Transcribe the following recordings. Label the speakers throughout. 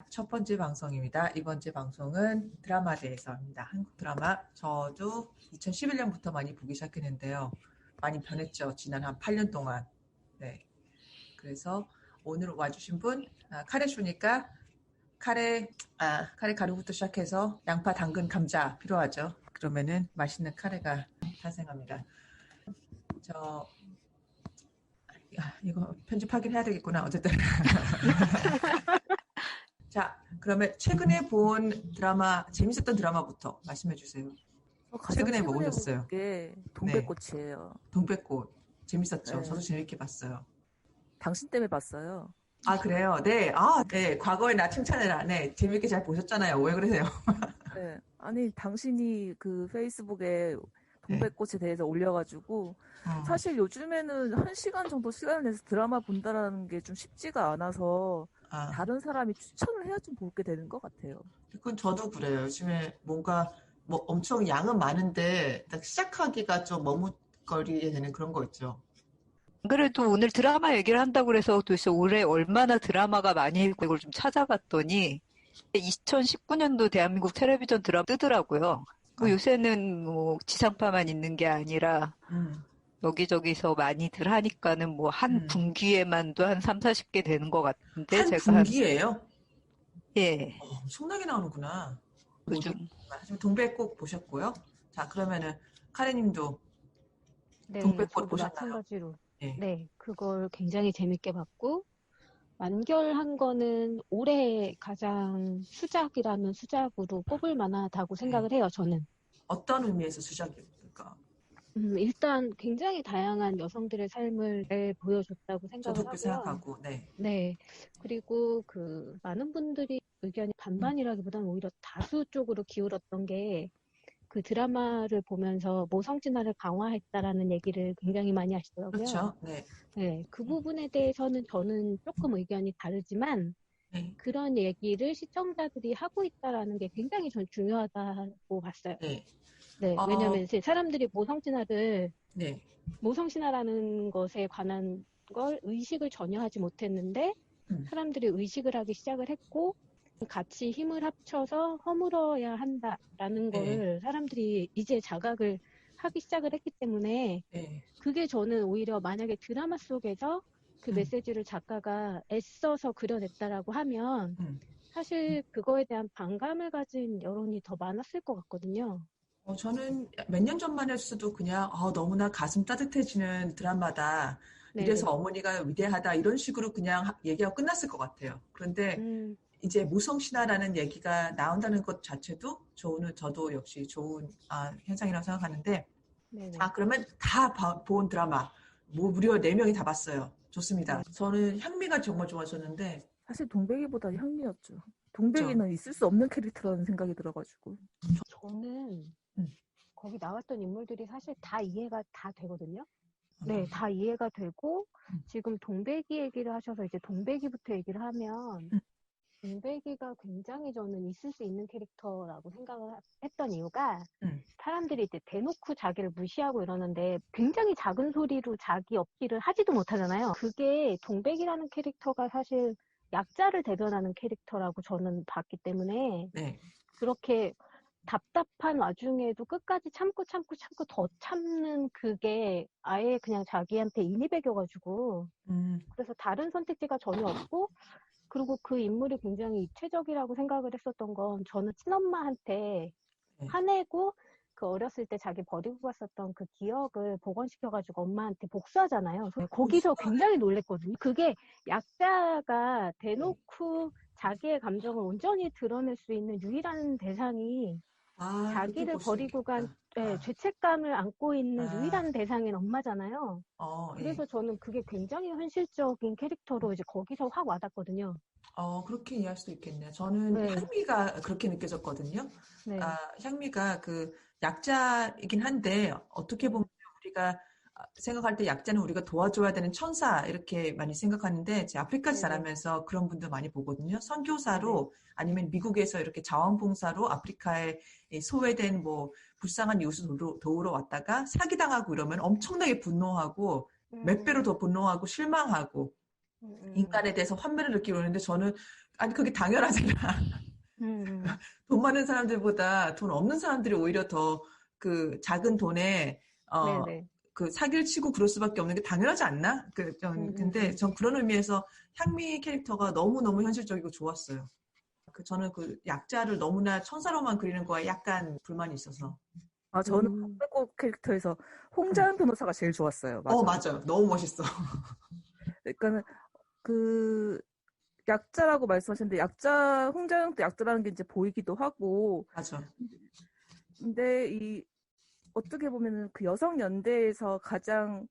Speaker 1: 첫 번째 방송입니다. 이번 주 방송은 드라마에 대해서 합니다. 한국 드라마. 저도 2011년부터 많이 보기 시작했는데요. 많이 변했죠. 지난 한 8년 동안. 네. 그래서 오늘 와주신 분, 카레 쇼니까 카레 가루부터 시작해서 양파, 당근, 감자 필요하죠. 그러면은 맛있는 카레가 탄생합니다. 이거 편집하긴 해야 되겠구나. 어쨌든. 자, 그러면 최근에 본 드라마, 재밌었던 드라마부터 말씀해 주세요. 최근에 뭐 보셨어요?
Speaker 2: 게 동백꽃이에요.
Speaker 1: 네. 동백꽃. 재밌었죠?
Speaker 2: 네.
Speaker 1: 저도 재밌게 봤어요.
Speaker 2: 당신 때문에 봤어요.
Speaker 1: 아, 그래요? 네. 네. 과거에 나 칭찬해라. 네. 재밌게 잘 보셨잖아요. 왜 그러세요?
Speaker 2: 네. 아니, 당신이 그 페이스북에 동백꽃에 대해서 올려가지고, 사실 요즘에는 1시간 정도 시간을 내서 드라마 본다라는 게 좀 쉽지가 않아서, 다른 사람이 추천을 해야 좀 보게 되는 것 같아요.
Speaker 1: 그건 저도 그래요. 요즘에 뭔가 뭐 엄청 양은 많은데 딱 시작하기가 좀 머뭇거리게 되는 그런 거 있죠.
Speaker 3: 그래도 오늘 드라마 얘기를 한다고 그래서 도대체 올해 얼마나 드라마가 많이 있고 이걸 좀 찾아봤더니 2019년도 대한민국 텔레비전 드라마 뜨더라고요. 뭐 요새는 뭐 지상파만 있는 게 아니라 여기저기서 많이들 하니까는 뭐 한 분기에만도 한 3, 40개 되는 것 같은데
Speaker 1: 한
Speaker 3: 제가
Speaker 1: 분기예요?
Speaker 3: 예.
Speaker 1: 엄청나게 나오는구나.
Speaker 3: 요즘
Speaker 1: 동백꽃 보셨고요. 자, 그러면은 카레님도
Speaker 4: 네,
Speaker 1: 동백꽃
Speaker 4: 저도
Speaker 1: 보셨나요?
Speaker 4: 마찬가지로.
Speaker 1: 네.
Speaker 4: 네, 그걸 굉장히 재밌게 봤고, 완결한 거는 올해 가장 수작이라면 수작으로 꼽을 만하다고 생각을 해요, 저는.
Speaker 1: 어떤 의미에서 수작일까?
Speaker 4: 일단 굉장히 다양한 여성들의 삶을 보여줬다고 생각을
Speaker 1: 저도
Speaker 4: 하고요.
Speaker 1: 그렇게 생각하고, 네.
Speaker 4: 네. 그리고 많은 분들이 의견이 반반이라기보다는 오히려 다수 쪽으로 기울었던 게 그 드라마를 보면서 모성진화를 강화했다라는 얘기를 굉장히 많이 하시더라고요.
Speaker 1: 그렇죠. 네.
Speaker 4: 네. 그 부분에 대해서는 저는 조금 의견이 다르지만
Speaker 1: 네.
Speaker 4: 그런 얘기를 시청자들이 하고 있다라는 게 굉장히 전 중요하다고 봤어요.
Speaker 1: 네.
Speaker 4: 네. 왜냐하면 이제 사람들이 모성진화를
Speaker 1: 네.
Speaker 4: 모성신화라는 것에 관한 걸 의식을 전혀 하지 못했는데 사람들이 의식을 하기 시작을 했고 같이 힘을 합쳐서 허물어야 한다라는 걸 사람들이 이제 자각을 하기 시작을 했기 때문에 그게 저는 오히려 만약에 드라마 속에서 그 메시지를 작가가 애써서 그려냈다라고 하면 사실 그거에 대한 반감을 가진 여론이 더 많았을 것 같거든요.
Speaker 1: 저는 몇 년 전만 했어도 그냥 너무나 가슴 따뜻해지는 드라마다. 이래서
Speaker 4: 네네.
Speaker 1: 어머니가 위대하다 이런 식으로 그냥 얘기하고 끝났을 것 같아요. 그런데 이제 무성신화라는 얘기가 나온다는 것 자체도 저도 역시 좋은 현상이라고 생각하는데
Speaker 4: 네네.
Speaker 1: 자, 그러면 다 본 드라마 무려 4명이 다 봤어요. 좋습니다. 저는 향미가 정말 좋았었는데
Speaker 2: 사실 동백이보다 향미였죠. 동백이는 있을 수 없는 캐릭터라는 생각이 들어가지고.
Speaker 4: 저는 거기 나왔던 인물들이 사실 다 이해가 다 되거든요. 네, 다 이해가 되고 지금 동백이 얘기를 하셔서 이제 동백이부터 얘기를 하면 동백이가 굉장히 저는 있을 수 있는 캐릭터라고 생각을 했던 이유가 사람들이 이제 대놓고 자기를 무시하고 이러는데 굉장히 작은 소리로 자기 어필을 하지도 못하잖아요. 그게 동백이라는 캐릭터가 사실 약자를 대변하는 캐릭터라고 저는 봤기 때문에 그렇게 답답한 와중에도 끝까지 참고 더 참는 그게 아예 그냥 자기한테 인이 배겨가지고 그래서 다른 선택지가 전혀 없고 그리고 그 인물이 굉장히 입체적이라고 생각을 했었던 건 저는 친엄마한테 화내고 그 어렸을 때 자기 버리고 갔었던 그 기억을 복원시켜가지고 엄마한테 복수하잖아요. 거기서 굉장히 놀랬거든요. 그게 약자가 대놓고 자기의 감정을 온전히 드러낼 수 있는 유일한 대상이 자기를 버리고 간 죄책감을 안고 있는 유일한 대상인 엄마잖아요. 그래서 저는 그게 굉장히 현실적인 캐릭터로 이제 거기서 확 와닿거든요.
Speaker 1: 그렇게 이해할 수도 있겠네요. 저는 향미가 그렇게 느껴졌거든요. 향미가 그 약자이긴 한데 어떻게 보면 우리가 생각할 때 약자는 우리가 도와줘야 되는 천사 이렇게 많이 생각하는데 제 아프리카에서 자라면서 그런 분들 많이 보거든요. 선교사로 아니면 미국에서 이렇게 자원봉사로 아프리카에 소외된 뭐 불쌍한 이웃을 도우러 왔다가 사기당하고 이러면 엄청나게 분노하고 몇 배로 더 분노하고 실망하고 인간에 대해서 환멸을 느끼고 있는데 저는 아니, 그게 당연하잖아. 돈 많은 사람들보다 돈 없는 사람들이 오히려 더 그 작은 돈에, 그 사기를 치고 그럴 수밖에 없는 게 당연하지 않나? 근데 전 그런 의미에서 향미 캐릭터가 너무너무 현실적이고 좋았어요. 저는 그 약자를 너무나 천사로만 그리는 거에 약간 불만이 있어서.
Speaker 2: 저는 동백꽃 캐릭터에서 홍자연 변호사가 제일 좋았어요.
Speaker 1: 맞아. 너무 멋있어.
Speaker 2: 그러니까는 그 약자라고 말씀하셨는데 홍자연도 약자라는 게 이제 보이기도 하고.
Speaker 1: 맞아.
Speaker 2: 근데 어떻게 보면은 그 여성 연대에서 가장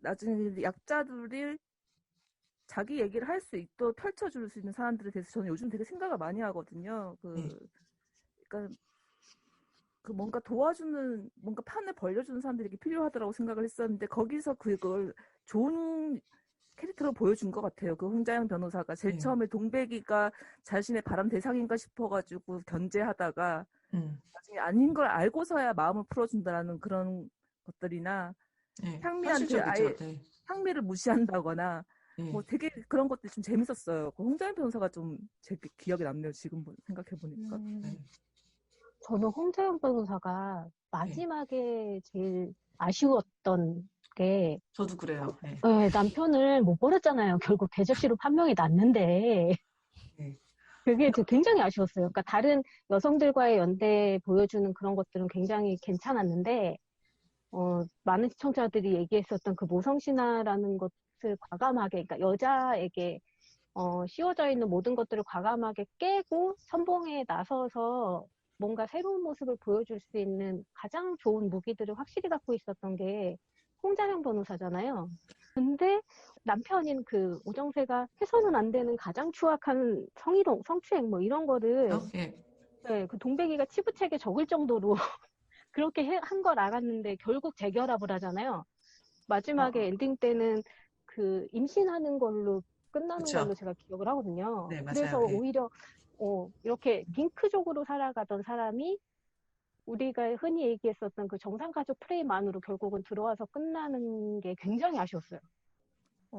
Speaker 2: 나중에 약자들이 자기 얘기를 할 수 있도록 펼쳐줄 수 있는 사람들에 대해서 저는 요즘 되게 생각을 많이 하거든요. 그러니까 그 뭔가 도와주는, 뭔가 판을 벌려주는 사람들이 필요하더라고 생각을 했었는데, 거기서 그걸 좋은 캐릭터로 보여준 것 같아요. 그 홍자영 변호사가 제일 처음에 동백이가 자신의 바람 대상인가 싶어가지고 견제하다가 나중에 아닌 걸 알고서야 마음을 풀어준다라는 그런 것들이나 향미한테 아예 향미를 무시한다거나 뭐 되게 그런 것들이 좀 재밌었어요. 그 홍자영 변호사가 좀 제 기억에 남네요. 지금 생각해보니까.
Speaker 4: 저는 홍자영 변호사가 마지막에 제일 아쉬웠던 게
Speaker 1: 저도 그래요.
Speaker 4: 남편을 못 버렸잖아요. 결국 계접시로 판명이 났는데 그게 굉장히 아쉬웠어요. 그러니까 다른 여성들과의 연대 보여주는 그런 것들은 굉장히 괜찮았는데 많은 시청자들이 얘기했었던 그 모성신화라는 것을 과감하게, 그러니까 여자에게 씌워져 있는 모든 것들을 과감하게 깨고 선봉에 나서서 뭔가 새로운 모습을 보여줄 수 있는 가장 좋은 무기들을 확실히 갖고 있었던 게 홍자영 변호사잖아요. 근데 남편인 그 오정세가 해서는 안 되는 가장 추악한 성희롱, 성추행 뭐 이런 거를 그 동백이가 치부책에 적을 정도로 그렇게 한 걸 알았는데 결국 재결합을 하잖아요. 마지막에 엔딩 때는 그 임신하는 걸로 끝나는 걸로 제가 기억을 하거든요.
Speaker 1: 네, 맞아요.
Speaker 4: 그래서 오히려 이렇게 딩크족으로 살아가던 사람이 우리가 흔히 얘기했었던 그 정상가족 프레임 안으로 결국은 들어와서 끝나는 게 굉장히 아쉬웠어요.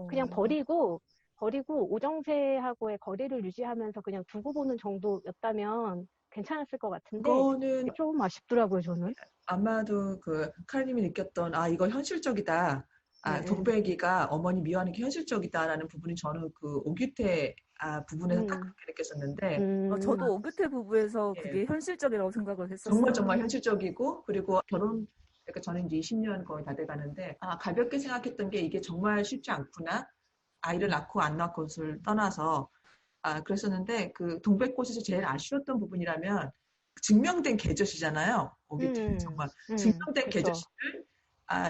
Speaker 4: 그냥 버리고 오정세하고의 거리를 유지하면서 그냥 두고 보는 정도였다면 괜찮았을 것 같은데
Speaker 1: 그거는
Speaker 4: 좀 아쉽더라고요, 저는.
Speaker 1: 아마도 그 카르님이 느꼈던 이거 현실적이다. 동백이가 어머니 미워하는 게 현실적이다라는 부분이 저는 그 오규태 부분에서 딱 그렇게 느꼈었는데
Speaker 2: 저도 오규태 부부에서 그게 현실적이라고 생각을 했었어요.
Speaker 1: 정말 현실적이고 그리고 그러니까 저는 이제 20년 거의 다 돼가는데 가볍게 생각했던 게 이게 정말 쉽지 않구나. 아이를 낳고 안 낳고를 떠나서 그랬었는데 그 동백꽃에서 제일 아쉬웠던 부분이라면 증명된 계절이잖아요. 오규태 정말 증명된 계절을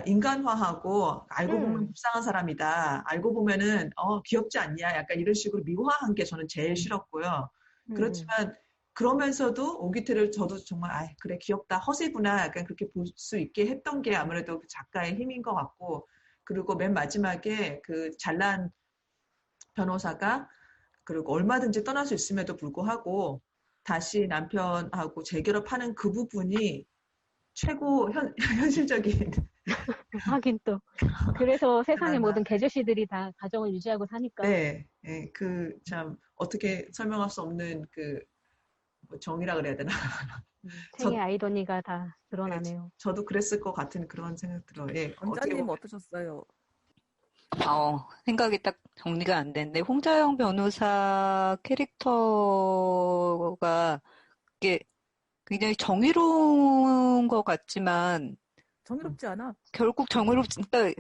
Speaker 1: 인간화하고 알고 보면 불쌍한 사람이다. 알고 보면은 귀엽지 않냐. 약간 이런 식으로 미화한 게 저는 제일 싫었고요. 그렇지만 그러면서도 오규태를 저도 정말 그래 귀엽다. 허세구나. 약간 그렇게 볼 수 있게 했던 게 아무래도 그 작가의 힘인 것 같고 그리고 맨 마지막에 그 잘난 변호사가 그리고 얼마든지 떠날 수 있음에도 불구하고 다시 남편하고 재결합하는 그 부분이 최고 현실적인.
Speaker 4: 하긴 또. 그래서 세상의 모든 계저씨들이 다 가정을 유지하고 사니까.
Speaker 1: 네. 그 참 어떻게 설명할 수 없는 그 정이라 그래야 되나.
Speaker 4: 생의 아이러니가 다 드러나네요.
Speaker 1: 저도 그랬을 것 같은 그런 생각 들어요.
Speaker 2: 원장님 어떠셨어요?
Speaker 3: 생각이 딱 정리가 안 됐는데 홍자영 변호사 캐릭터가 이게 굉장히 정의로운 것 같지만
Speaker 2: 정의롭지 않아.
Speaker 3: 결국 그러니까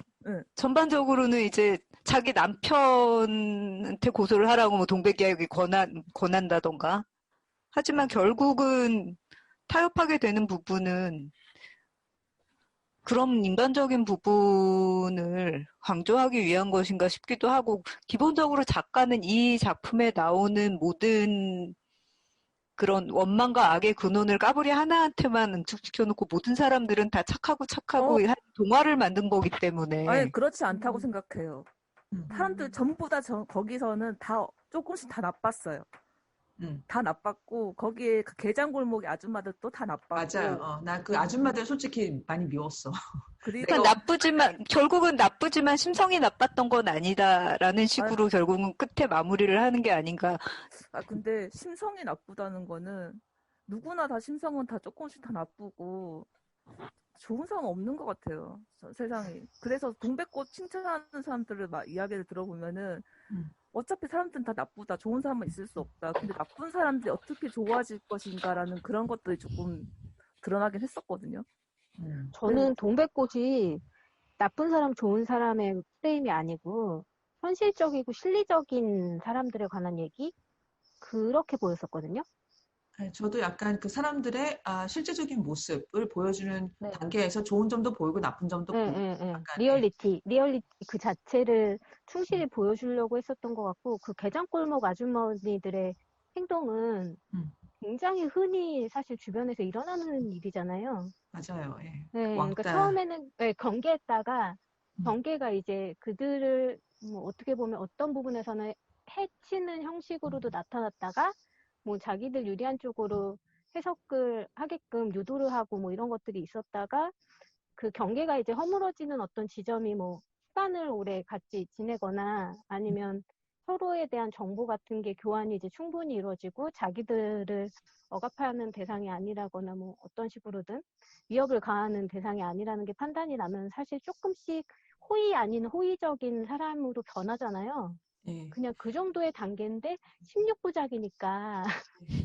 Speaker 3: 전반적으로는 이제 자기 남편한테 고소를 하라고 뭐 동백이에게 권한다던가 하지만 결국은 타협하게 되는 부분은 그런 인간적인 부분을 강조하기 위한 것인가 싶기도 하고 기본적으로 작가는 이 작품에 나오는 모든 그런 원망과 악의 근원을 까불이 하나한테만 응축시켜놓고 모든 사람들은 다 착하고 한 동화를 만든 거기 때문에.
Speaker 2: 아니 그렇지 않다고 생각해요. 사람들 전부 다 거기서는 다 조금씩 다 나빴어요. 다 나빴고 거기에 그 게장골목의 아줌마들도 다 나빴고.
Speaker 1: 맞아요. 나 그 아줌마들 솔직히 많이 미웠어.
Speaker 3: 그러니까 결국은 나쁘지만 심성이 나빴던 건 아니다라는 식으로 결국은 끝에 마무리를 하는 게 아닌가.
Speaker 2: 근데 심성이 나쁘다는 거는 누구나 다 심성은 다 조금씩 다 나쁘고 좋은 사람 없는 것 같아요. 세상에. 그래서 동백꽃 칭찬하는 사람들을 막 이야기를 들어보면은 어차피 사람들은 다 나쁘다. 좋은 사람은 있을 수 없다. 근데 나쁜 사람들이 어떻게 좋아질 것인가라는 그런 것들이 조금 드러나긴 했었거든요.
Speaker 4: 저는 동백꽃이 나쁜 사람, 좋은 사람의 프레임이 아니고 현실적이고 실리적인 사람들에 관한 얘기? 그렇게 보였었거든요.
Speaker 1: 저도 약간 그 사람들의 실제적인 모습을 보여주는 단계에서 좋은 점도 보이고 나쁜 점도 보이고
Speaker 4: 리얼리티 그 자체를 충실히 보여주려고 했었던 것 같고 그 게장골목 아주머니들의 행동은 굉장히 흔히 사실 주변에서 일어나는 일이잖아요.
Speaker 1: 맞아요. 예.
Speaker 4: 네, 그러니까 처음에는 경계했다가 경계가 이제 그들을 뭐 어떻게 보면 어떤 부분에서는 해치는 형식으로도 나타났다가 뭐 자기들 유리한 쪽으로 해석을 하게끔 유도를 하고 뭐 이런 것들이 있었다가 그 경계가 이제 허물어지는 어떤 지점이 뭐 시간을 오래 같이 지내거나 아니면 서로에 대한 정보 같은 게 교환이 이제 충분히 이루어지고 자기들을 억압하는 대상이 아니라거나 뭐 어떤 식으로든 위협을 가하는 대상이 아니라는 게 판단이 나면 사실 조금씩 호의 아닌 호의적인 사람으로 변하잖아요. 그냥 그 정도의 단계인데 16부작이니까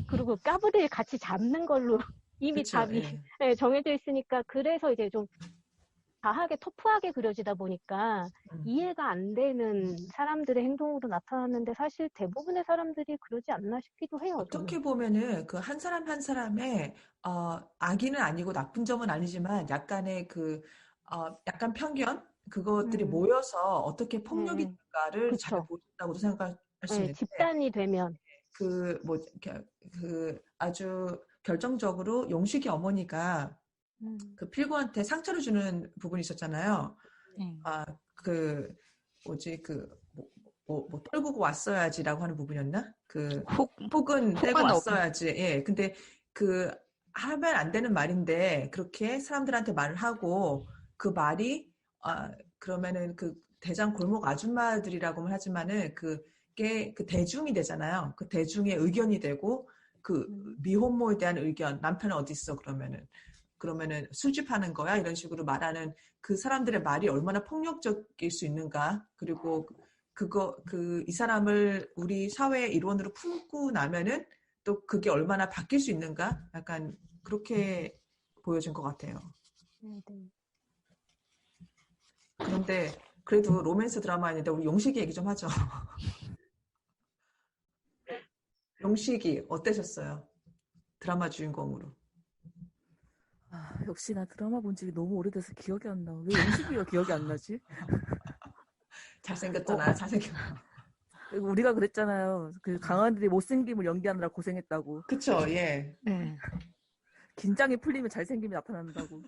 Speaker 4: 그리고 까부들 같이 잡는 걸로 이미
Speaker 1: 그쵸,
Speaker 4: 답이 정해져 있으니까 그래서 이제 좀 과하게 터프하게 그려지다 보니까 이해가 안 되는 사람들의 행동으로 나타났는데 사실 대부분의 사람들이 그러지 않나 싶기도 해요.
Speaker 1: 어떻게
Speaker 4: 저는.
Speaker 1: 보면은 그 한 사람 한 사람의 악의는 아니고 나쁜 점은 아니지만 약간의 약간 편견 그것들이 모여서 어떻게 폭력이 될까를 잘 보인다고도 생각할 수 있는데
Speaker 4: 집단이 되면
Speaker 1: 아주 결정적으로 용식이 어머니가 그 필구한테 상처를 주는 부분이 있었잖아요. 떨구고 왔어야지라고 하는 부분이었나? 혹은 떼고 왔어야지. 예. 근데 하면 안 되는 말인데 그렇게 사람들한테 말을 하고 그 말이 그러면은 그 대장 골목 아줌마들이라고는 하지만은 그게 그 대중이 되잖아요. 그 대중의 의견이 되고 그 미혼모에 대한 의견, 남편은 어디 있어 그러면은 술집하는 거야 이런 식으로 말하는 그 사람들의 말이 얼마나 폭력적일 수 있는가. 그리고 이 사람을 우리 사회의 일원으로 품고 나면은 또 그게 얼마나 바뀔 수 있는가. 약간 그렇게 보여진 것 같아요. 그런데 그래도 로맨스 드라마인데 우리 용식이 얘기 좀 하죠. 용식이 어떠셨어요? 드라마 주인공으로.
Speaker 2: 역시 나 드라마 본 지 너무 오래돼서 기억이 안 나. 왜 용식이가 기억이 안 나지?
Speaker 1: 잘생겼잖아. 잘생겼.
Speaker 2: 우리가 그랬잖아요. 그 강아들이 못생김을 연기하느라 고생했다고.
Speaker 1: 그쵸, 예.
Speaker 2: 긴장이 풀리면 잘생김이 나타난다고.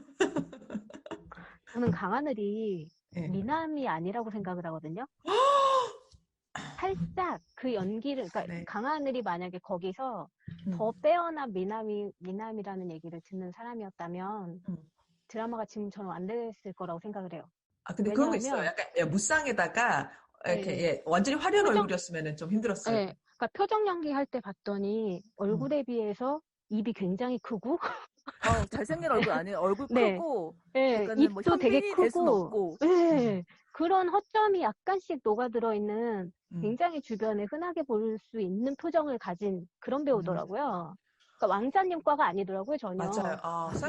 Speaker 4: 저는 강하늘이 미남이 아니라고 생각을 하거든요. 살짝 그 연기를, 그러니까 강하늘이 만약에 거기서 더 빼어난 미남이라는 얘기를 듣는 사람이었다면 드라마가 지금처럼 안 됐을 거라고 생각을 해요.
Speaker 1: 근데 그런 거 있어요. 약간 무쌍에다가 이렇게 완전히 화려한 얼굴이었으면 좀 힘들었어요.
Speaker 4: 그러니까 표정 연기할 때 봤더니 얼굴에 비해서 입이 굉장히 크고
Speaker 2: 잘생긴 얼굴 아니에요. 얼굴 크고
Speaker 4: 입도
Speaker 2: 뭐
Speaker 4: 되게
Speaker 2: 크고
Speaker 4: 그런 허점이 약간씩 녹아들어 있는 굉장히 주변에 흔하게 볼 수 있는 표정을 가진 그런 배우더라고요. 그러니까 왕자님과가 아니더라고요, 전혀.
Speaker 1: 맞아요.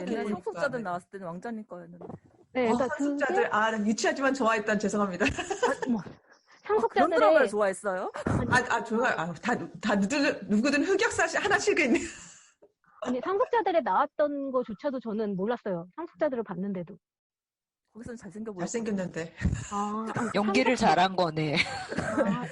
Speaker 2: 옛날 상속자들 나왔을 때는 왕자님과였는데.
Speaker 4: 그러니까
Speaker 1: 상속자들 유치하지만 좋아했던 죄송합니다.
Speaker 4: 상속자들의
Speaker 2: 그런 드라마를 좋아했어요?
Speaker 1: 좋아요. 다 누구든 흑역사 하나씩은 있네.
Speaker 4: 아니 상속자들에 나왔던 거조차도 저는 몰랐어요. 상속자들을 봤는데도.
Speaker 2: 거기서는
Speaker 1: 잘생겼는데.
Speaker 3: 연기를 잘한 거네.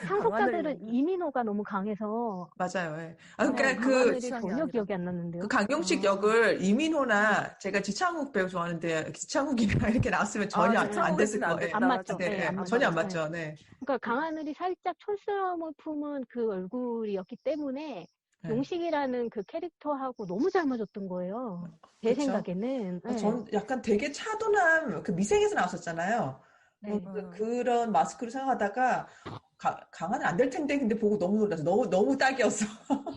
Speaker 4: 상속자들은 이민호가 너무 강해서.
Speaker 1: 맞아요.
Speaker 4: 그러니까 전혀 기억이 안 났는데요.
Speaker 1: 그 강용식 역을 이민호나 제가 지창욱 배우 좋아하는데 지창욱이랑 이렇게 나왔으면 전혀 안 됐을 거예요.
Speaker 4: 안 맞죠.
Speaker 1: 전혀 안 맞죠. 네.
Speaker 4: 그러니까 강하늘이 살짝 촌스러움을 품은 그 얼굴이었기 때문에 용식이라는 그 캐릭터하고 너무 잘 맞았던 거예요. 제
Speaker 1: 그쵸?
Speaker 4: 생각에는. 네.
Speaker 1: 전 약간 되게 차도남, 그 미생에서 나왔었잖아요.
Speaker 4: 네.
Speaker 1: 그런 마스크를 생각하다가, 강화는 안 될 텐데, 근데 보고 너무 놀라서, 너무 딱이었어.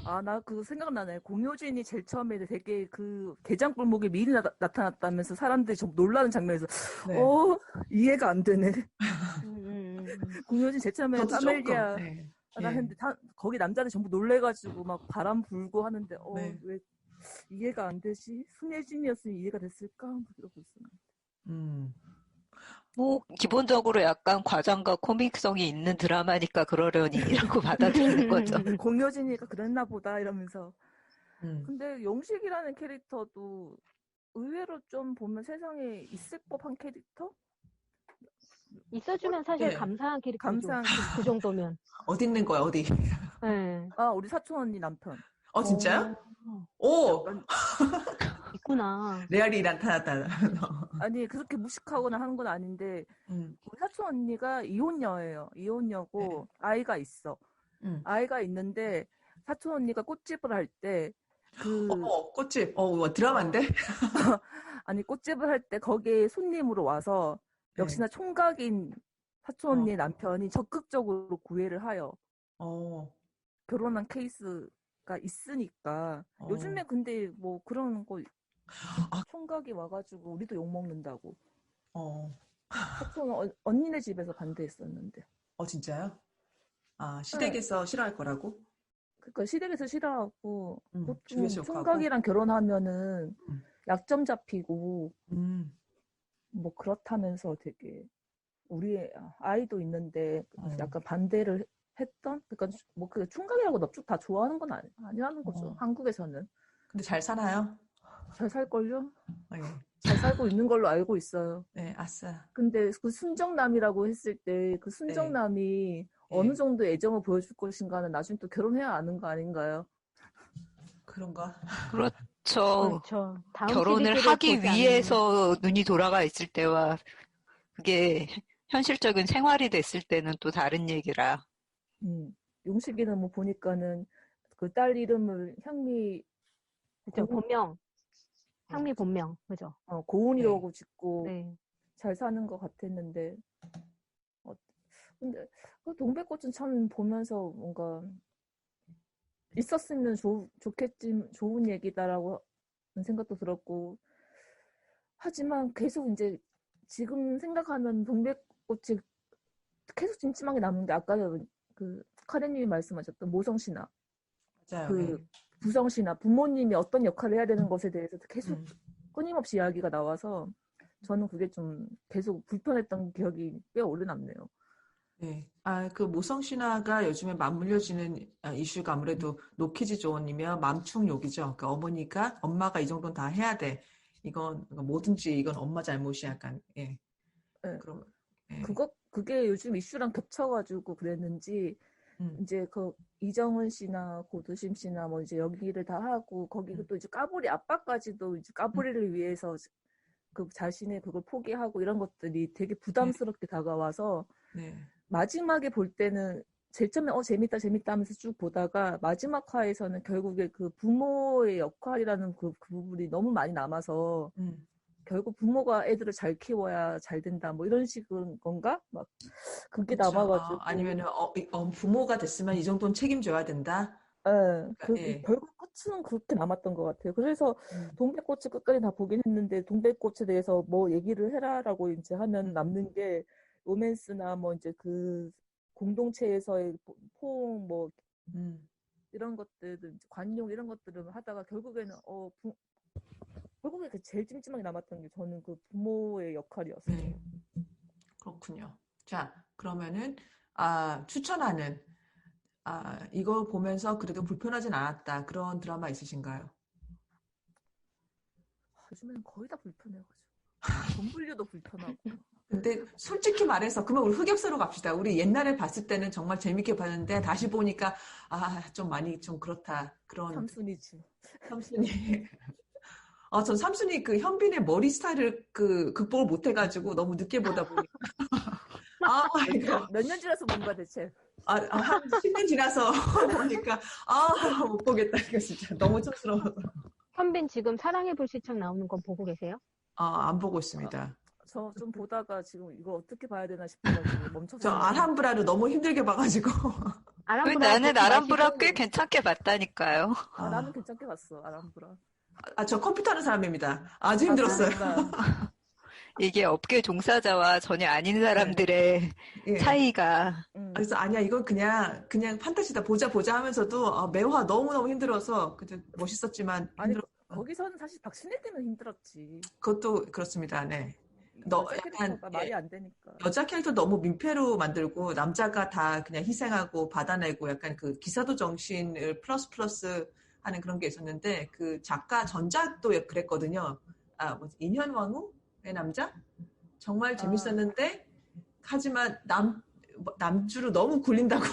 Speaker 2: 아, 나 그거 생각나네. 공효진이 제일 처음에 되게 그 게장골목에 미인이 나타났다면서 사람들이 좀 놀라는 장면에서,
Speaker 1: 네.
Speaker 2: 이해가 안 되네. 공효진 제일 처음에
Speaker 1: 저도
Speaker 2: 파멜리아
Speaker 1: 조금,
Speaker 2: 했는데, 거기 남자들 전부 놀래가지고 막 바람 불고 하는데,
Speaker 1: 네.
Speaker 2: 왜 이해가 안 되지? 손예진이었으면 이해가 됐을까? 그러고 있어요.
Speaker 3: 뭐 기본적으로 약간 과장과 코믹성이 있는 드라마니까 그러려니라고 받아들이는 거죠.
Speaker 2: 공효진이가 그랬나 보다 이러면서.
Speaker 1: 근데
Speaker 2: 용식이라는 캐릭터도 의외로 좀 보면 세상에 있을 법한 캐릭터?
Speaker 4: 있어주면 사실 감사한 캐릭터죠. 그 정도면.
Speaker 1: 어디 있는 거야, 어디?
Speaker 4: 네.
Speaker 2: 아, 우리 사촌 언니 남편.
Speaker 1: 진짜요? 오!
Speaker 4: 있구나.
Speaker 1: 레알이 나타났다.
Speaker 2: 아니, 그렇게 무식하거나 하는 건 아닌데, 우리 사촌 언니가 이혼녀예요. 이혼녀고, 아이가 있어. 아이가 있는데, 사촌 언니가 꽃집을 할 때,
Speaker 1: 꽃집. 드라마인데?
Speaker 2: 아니, 꽃집을 할 때 거기에 손님으로 와서, 역시나 총각인 사촌 언니의 남편이 적극적으로 구애를 하여. 결혼한 케이스가 있으니까. 요즘에 근데 뭐 그런 거, 총각이 와가지고 우리도 욕먹는다고. 사촌 언니네 집에서 반대했었는데.
Speaker 1: 진짜요? 시댁에서 싫어할 거라고?
Speaker 2: 그러니까 시댁에서 싫어하고 보통
Speaker 1: 집에서
Speaker 2: 총각이랑 결혼하면은 약점 잡히고 뭐 그렇다면서 되게 우리 아이도 있는데 약간 반대를 했던? 그러니까 뭐 그 총각이라고 넙죽 다 좋아하는 건 아니라는 거죠. 한국에서는.
Speaker 1: 근데 잘 사나요?
Speaker 2: 잘 살걸요?
Speaker 1: 네.
Speaker 2: 잘 살고 있는 걸로 알고 있어요.
Speaker 1: 네, 아싸.
Speaker 2: 근데 그 순정남이라고 했을 때 그 순정남이 어느 정도 애정을 보여줄 것인가는 나중에 또 결혼해야 아는 거 아닌가요?
Speaker 1: 그런가?
Speaker 3: 그렇죠. 결혼을 하기 위해서 눈이 돌아가 있을 때와 그게 현실적인 생활이 됐을 때는 또 다른 얘기라.
Speaker 2: 용식이는 뭐 보니까는 그 딸 이름을 향미,
Speaker 4: 본명. 향미 본명, 그죠?
Speaker 2: 고은이라고 짓고 잘 사는 것 같았는데, 근데 동백꽃은 참 보면서 뭔가 있었으면 좋겠지, 좋은 얘기다라고 생각도 들었고, 하지만 계속 이제 지금 생각하면 동백꽃이 계속 찜찜하게 남는 게 아까 그 카레님이 말씀하셨던 모성신화,
Speaker 1: 맞아요.
Speaker 2: 부성신화, 부모님이 어떤 역할을 해야 되는 것에 대해서 계속 끊임없이 이야기가 나와서 저는 그게 좀 계속 불편했던 기억이 꽤 오래 남네요.
Speaker 1: 네. 그 모성신화가 요즘에 맞물려지는 이슈가 아무래도 노키즈 존이며 맘충욕이죠. 그러니까 엄마가 이 정도는 다 해야 돼. 이건 뭐든지 이건 엄마 잘못이야. 약간 그럼
Speaker 2: 그게 요즘 이슈랑 겹쳐가지고 그랬는지 이제 그 이정은 씨나 고두심 씨나 뭐 이제 여기를 다 하고 거기고 또 이제 까불이 아빠까지도 이제 까불이를 위해서 그 자신의 그걸 포기하고 이런 것들이 되게 부담스럽게 다가와서 마지막에 볼 때는 제일 처음에 재밌다 하면서 쭉 보다가 마지막 화에서는 결국에 그 부모의 역할이라는 그 부분이 너무 많이 남아서 결국 부모가 애들을 잘 키워야 잘 된다 뭐 이런 식인 건가? 막 그게 그쵸. 남아가지고
Speaker 1: 아니면은 부모가 됐으면 이 정도는 책임져야 된다.
Speaker 2: 결국 끝은 그렇게 남았던 것 같아요. 그래서 동백꽃을 끝까지 다 보긴 했는데 동백꽃에 대해서 뭐 얘기를 해라라고 이제 하면 남는 게 로맨스나 뭐 이제 그 공동체에서의 포옹 뭐 이런 것들 관용 이런 것들을 하다가 결국에는 결국에 제일 찜찜하게 남았던 게 저는 그 부모의 역할이었어요.
Speaker 1: 그렇군요. 자, 그러면은 추천하는 이거 보면서 그래도 불편하진 않았다. 그런 드라마 있으신가요?
Speaker 2: 요즘에는 거의 다 불편해가지고. 돈불려도 불편하고.
Speaker 1: 근데 솔직히 말해서 그러면 우리 흑역사로 갑시다. 우리 옛날에 봤을 때는 정말 재밌게 봤는데 다시 보니까 좀 많이 좀 그렇다. 그런
Speaker 2: 삼순이지.
Speaker 1: 삼순이. 전 삼순이 그 현빈의 머리 스타일을 극복을 못 해가지고 너무 늦게 보다 보니까.
Speaker 2: 몇 년 지나서 본 거야 대체?
Speaker 1: 한 10년 지나서 보니까, 못 보겠다. 이거 진짜 너무 촌스러워서.
Speaker 4: 현빈 지금 사랑의 불시착 나오는 건 보고 계세요?
Speaker 1: 안 보고 있습니다.
Speaker 2: 저 좀 보다가 지금 이거 어떻게 봐야 되나 싶어가지고 멈춰서.
Speaker 1: 저 알함브라를 너무 힘들게 봐가지고.
Speaker 3: 나는 아람브라 꽤 괜찮게 봤다니까요.
Speaker 2: 나는 괜찮게 봤어, 아람브라.
Speaker 1: 저 컴퓨터 하는 사람입니다. 아주 힘들었어요.
Speaker 3: 이게 업계 종사자와 전혀 아닌 사람들의
Speaker 1: 예.
Speaker 3: 차이가.
Speaker 1: 그래서 아니야, 이건 그냥 판타지다. 보자 하면서도 매화 너무너무 힘들어서, 그저 멋있었지만 힘들었어.
Speaker 2: 거기서는 사실 박신혜 때문에 힘들었지.
Speaker 1: 그것도 그렇습니다. 네.
Speaker 2: 약간 말이 안 되니까.
Speaker 1: 여자 캐릭터 너무 민폐로 만들고 남자가 다 그냥 희생하고 받아내고 약간 그 기사도 정신을 플러스 하는 그런 게 있었는데 그 작가 전작도 그랬거든요. 인현왕후의 남자? 정말 재밌었는데 하지만 남주로 너무 굴린다고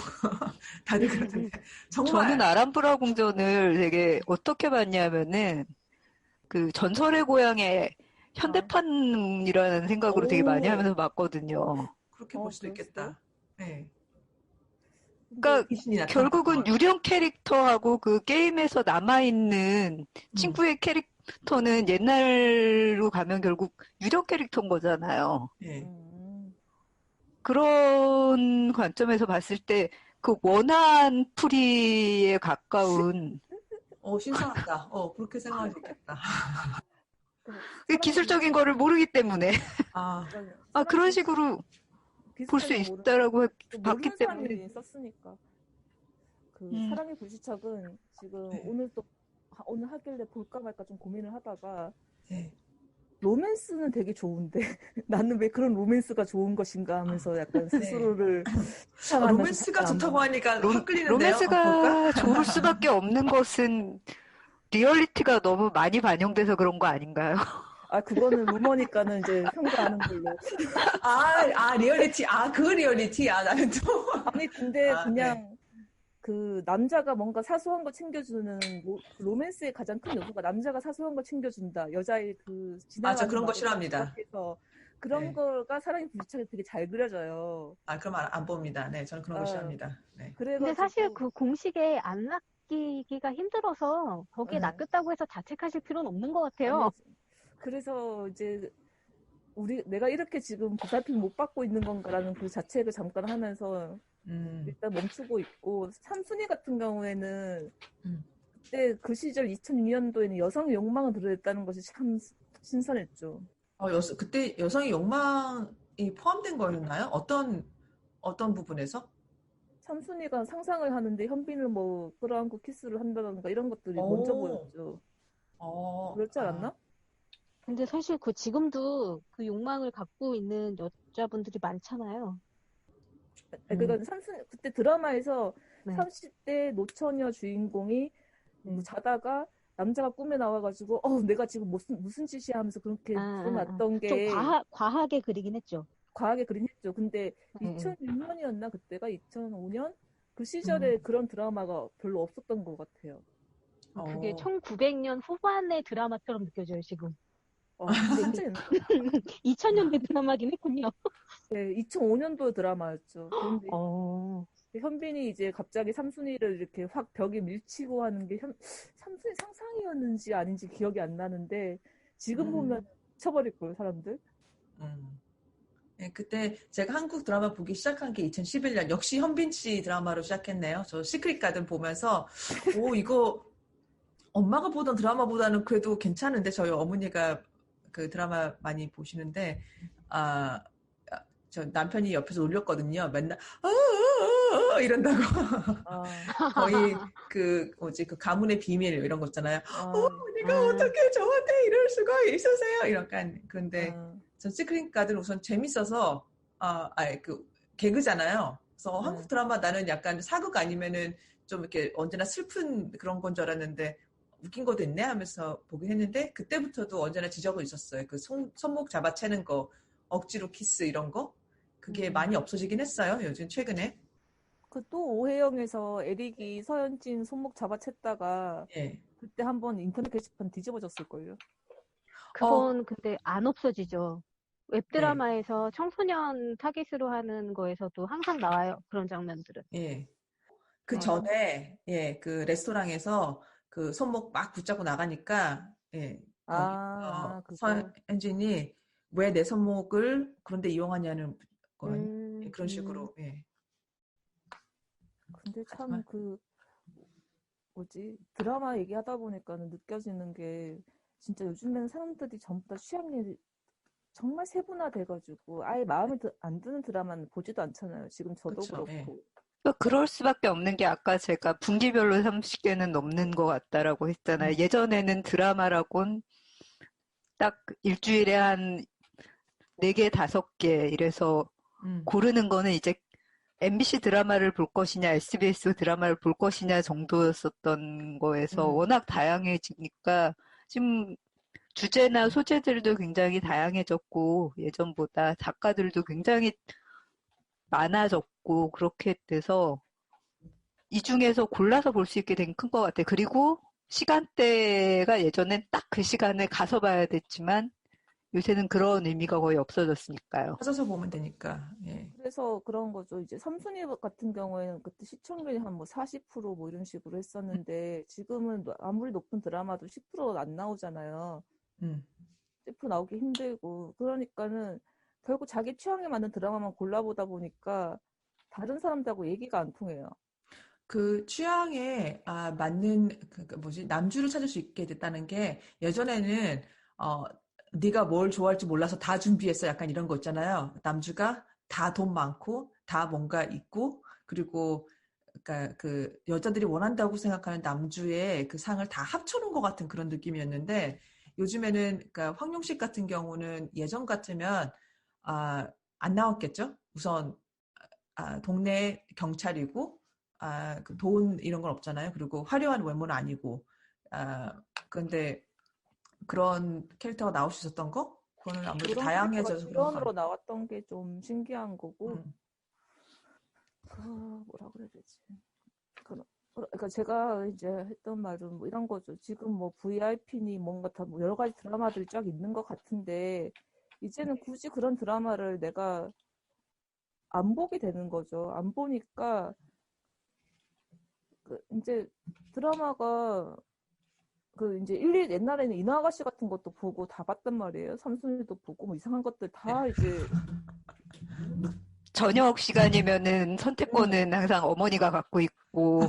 Speaker 1: 다들 그러던데 정말
Speaker 3: 저는 아람브라 궁전을 되게 어떻게 봤냐면은 그 전설의 고향의 현대판이라는 생각으로 되게 많이 하면서 봤거든요.
Speaker 1: 그렇게 볼 수도 있겠다. 네.
Speaker 3: 그러니까 결국은 유령 캐릭터하고 그 게임에서 남아있는 친구의 캐릭터는 옛날로 가면 결국 유령 캐릭터인 거잖아요.
Speaker 1: 네.
Speaker 3: 그런 관점에서 봤을 때 그 원한 풀이에 가까운
Speaker 1: 신선하다. 그렇게 생각할 수 있겠다.
Speaker 3: 기술적인 거를 모르기 때문에 그런 식으로 볼 수 있다라고 봤기 때문에
Speaker 2: 썼으니까 사랑의 불시착은 지금 오늘 하길래 볼까 말까 좀 고민을 하다가 로맨스는 되게 좋은데 나는 왜 그런 로맨스가 좋은 것인가 하면서 약간 스스로를
Speaker 1: 로맨스가 좋다고 하니까 확 끌리는데요.
Speaker 3: 로맨스가 좋을 수밖에 없는 것은 리얼리티가 너무 많이 반영돼서 그런 거 아닌가요?
Speaker 2: 그거는 루머니까는 이제 평가하는 걸로.
Speaker 1: 리얼리티. 그 리얼리티. 나는 또.
Speaker 2: 아니, 근데 그냥 그 남자가 뭔가 사소한 거 챙겨주는 로맨스의 가장 큰 요소가 남자가 사소한 거 챙겨준다. 여자의 그 지나가는
Speaker 1: 그런 거 싫어합니다.
Speaker 2: 그런 거가 사랑의 불시착에 되게 잘 그려져요.
Speaker 1: 그럼 안 봅니다. 네, 저는 그런 거 싫어합니다. 네.
Speaker 4: 근데 사실 그 공식에 안 낚이기가 힘들어서 거기에 낚였다고 해서 자책하실 필요는 없는 것 같아요.
Speaker 2: 그래서 이제 내가 이렇게 지금 보살핌 못 받고 있는 건가라는 그 자책을 잠깐 하면서 일단 멈추고 있고 삼순이 같은 경우에는 그때 그 시절 2002년도에는 여성의 욕망을 드러냈다는 것이 참 신선했죠.
Speaker 1: 그때 여성의 욕망이 포함된 거였나요? 어떤 부분에서?
Speaker 2: 삼순이가 상상을 하는데 현빈을 뭐 끌어안고 키스를 한다던가 이런 것들이 먼저 보였죠. 그렇지 않았나?
Speaker 4: 근데 사실 지금도 그 욕망을 갖고 있는 여자분들이 많잖아요.
Speaker 2: 그러니까 그때 드라마에서 30대 노처녀 주인공이 자다가 남자가 꿈에 나와가지고 내가 지금 무슨 짓이야 하면서 그렇게 드러났던 게
Speaker 4: 좀 과하게 그리긴 했죠.
Speaker 2: 과하게 그리긴 했죠. 근데 2006년이었나 그때가 2005년 그 시절에 그런 드라마가 별로 없었던 것 같아요.
Speaker 4: 그게 1900년 후반의 드라마처럼 느껴져요 지금.
Speaker 2: 진짜
Speaker 4: 2000년대 드라마긴 했군요.
Speaker 2: 네, 2005년도 드라마였죠. 그런데 현빈이 이제 갑자기 삼순이를 이렇게 확 벽에 밀치고 하는 게 삼순이 상상이었는지 아닌지 기억이 안 나는데 지금 보면 쳐버릴 거예요 사람들.
Speaker 1: 네, 그때 제가 한국 드라마 보기 시작한 게 2011년 역시 현빈 씨 드라마로 시작했네요. 저 시크릿 가든 보면서 이거 엄마가 보던 드라마보다는 그래도 괜찮은데 저희 어머니가 그 드라마 많이 보시는데 저 남편이 옆에서 놀렸거든요. 맨날 이런다고 거의 그 가문의 비밀 이런 거 있잖아요. 내가 어떻게 저한테 이럴 수가 있으세요? 이런 그런데 전 시크릿 가든 우선 재밌어서 그 개그잖아요. 그래서 한국 드라마 나는 약간 사극 아니면은 좀 이렇게 언제나 슬픈 그런 건 줄 알았는데 웃긴 것도 있네 하면서 보긴 했는데 그때부터도 언제나 지적은 있었어요. 그 손목 잡아채는 거, 억지로 키스 이런 거 그게 많이 없어지긴 했어요. 요즘 최근에.
Speaker 2: 그 또 오해영에서 에릭이 서현진 손목 잡아챘다가 그때 한번 인터넷 게시판 뒤집어졌을걸요.
Speaker 4: 그건 근데 안 없어지죠. 웹드라마에서 청소년 타깃으로 하는 거에서도 항상 나와요. 그런 장면들은.
Speaker 1: 예. 그 전에, 예, 그 레스토랑에서 그 손목 막 붙잡고 나가니까, 예, 거기,
Speaker 2: 그거.
Speaker 1: 서현진이 왜 내 손목을 그런데 이용하냐는 예, 그런 식으로, 예.
Speaker 2: 근데 참 뭐지, 드라마 얘기하다 보니까는 느껴지는 게, 진짜 요즘에는 사람들이 전부 다 취향이 정말 세분화돼가지고, 아예 마음에 안 드는 드라마는 보지도 않잖아요. 지금 저도
Speaker 1: 그쵸,
Speaker 2: 그렇고.
Speaker 1: 예.
Speaker 3: 그럴 수밖에 없는 게 아까 제가 분기별로 30개는 넘는 것 같다라고 했잖아요. 예전에는 드라마라곤 딱 일주일에 한 4개, 5개 이래서 고르는 거는 이제 MBC 드라마를 볼 것이냐, SBS 드라마를 볼 것이냐 정도였었던 거에서 워낙 다양해지니까 지금 주제나 소재들도 굉장히 다양해졌고 예전보다 작가들도 굉장히 많아졌고 그렇게 돼서 이 중에서 골라서 볼 수 있게 된 큰 것 같아요. 그리고 시간대가 예전엔 딱 그 시간에 가서 봐야 됐지만 요새는 그런 의미가 거의 없어졌으니까요.
Speaker 1: 찾아서 보면 되니까. 예.
Speaker 2: 그래서 그런 거죠. 이제 삼순위 같은 경우에는 그때 시청률이 한 뭐 40% 이런 식으로 했었는데 지금은 아무리 높은 드라마도 10% 안 나오잖아요. 10% 나오기 힘들고 그러니까는 결국 자기 취향에 맞는 드라마만 골라보다 보니까 다른 사람들하고 얘기가 안 통해요.
Speaker 1: 그 취향에 맞는 남주를 찾을 수 있게 됐다는 게 예전에는 네가 뭘 좋아할지 몰라서 다 준비했어 약간 이런 거 있잖아요. 남주가 다 돈 많고 다 뭔가 있고 그리고 그러니까 그 여자들이 원한다고 생각하는 남주의 그 상을 다 합쳐놓은 것 같은 그런 느낌이었는데 요즘에는 그러니까 황용식 같은 경우는 예전 같으면 안 나왔겠죠. 우선 동네 경찰이고 그 돈 이런 건 없잖아요. 그리고 화려한 외모는 아니고 그런데 그런 캐릭터가 나올 수 있었던 거? 그거는 아무래도 다양해져서 그런 거
Speaker 2: 드론으로 나왔던 게 좀 신기한 거고 뭐라 그래야 되지? 그러니까 제가 이제 했던 말은 뭐 이런 거죠. 지금 뭐 VIP니 뭔가 다 뭐 여러 가지 드라마들이 쫙 있는 것 같은데 이제는 굳이 그런 드라마를 내가 안 보게 되는 거죠. 안 보니까 이제 드라마가 이제 옛날에는 이나 아가씨 같은 것도 보고 다 봤단 말이에요. 삼순이도 보고 뭐 이상한 것들 다 이제
Speaker 3: 저녁 시간이면은 선택권은 항상 어머니가 갖고 있고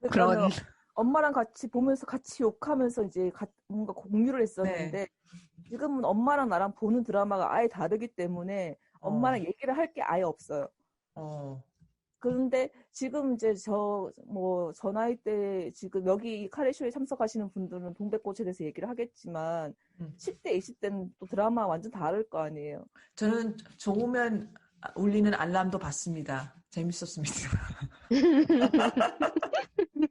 Speaker 3: 그런
Speaker 2: 엄마랑 같이 보면서 같이 욕하면서 이제 뭔가 공유를 했었는데 지금은 엄마랑 나랑 보는 드라마가 아예 다르기 때문에 엄마랑 얘기를 할 게 아예 없어요. 그런데 지금 이제 저 나이 때 지금 여기 카레쇼에 참석하시는 분들은 동백꽃에 대해서 얘기를 하겠지만 10대, 20대는 또 드라마 완전 다를 거 아니에요.
Speaker 1: 저는 좋으면 울리는 알람도 봤습니다. 재밌었습니다.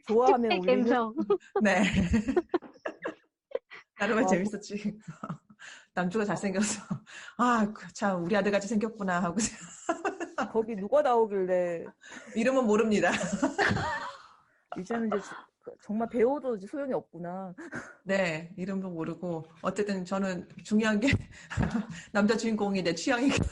Speaker 2: 좋아하면 울리는?
Speaker 1: 네. 나름은 재밌었지. 남주가 잘생겨서 참 우리 아들같이 생겼구나 하고
Speaker 2: 거기 누가 나오길래
Speaker 1: 이름은 모릅니다.
Speaker 2: 이제는 이제 정말 배우도 이제 소용이 없구나.
Speaker 1: 네, 이름도 모르고 어쨌든 저는 중요한 게 남자 주인공이 내 취향이니까.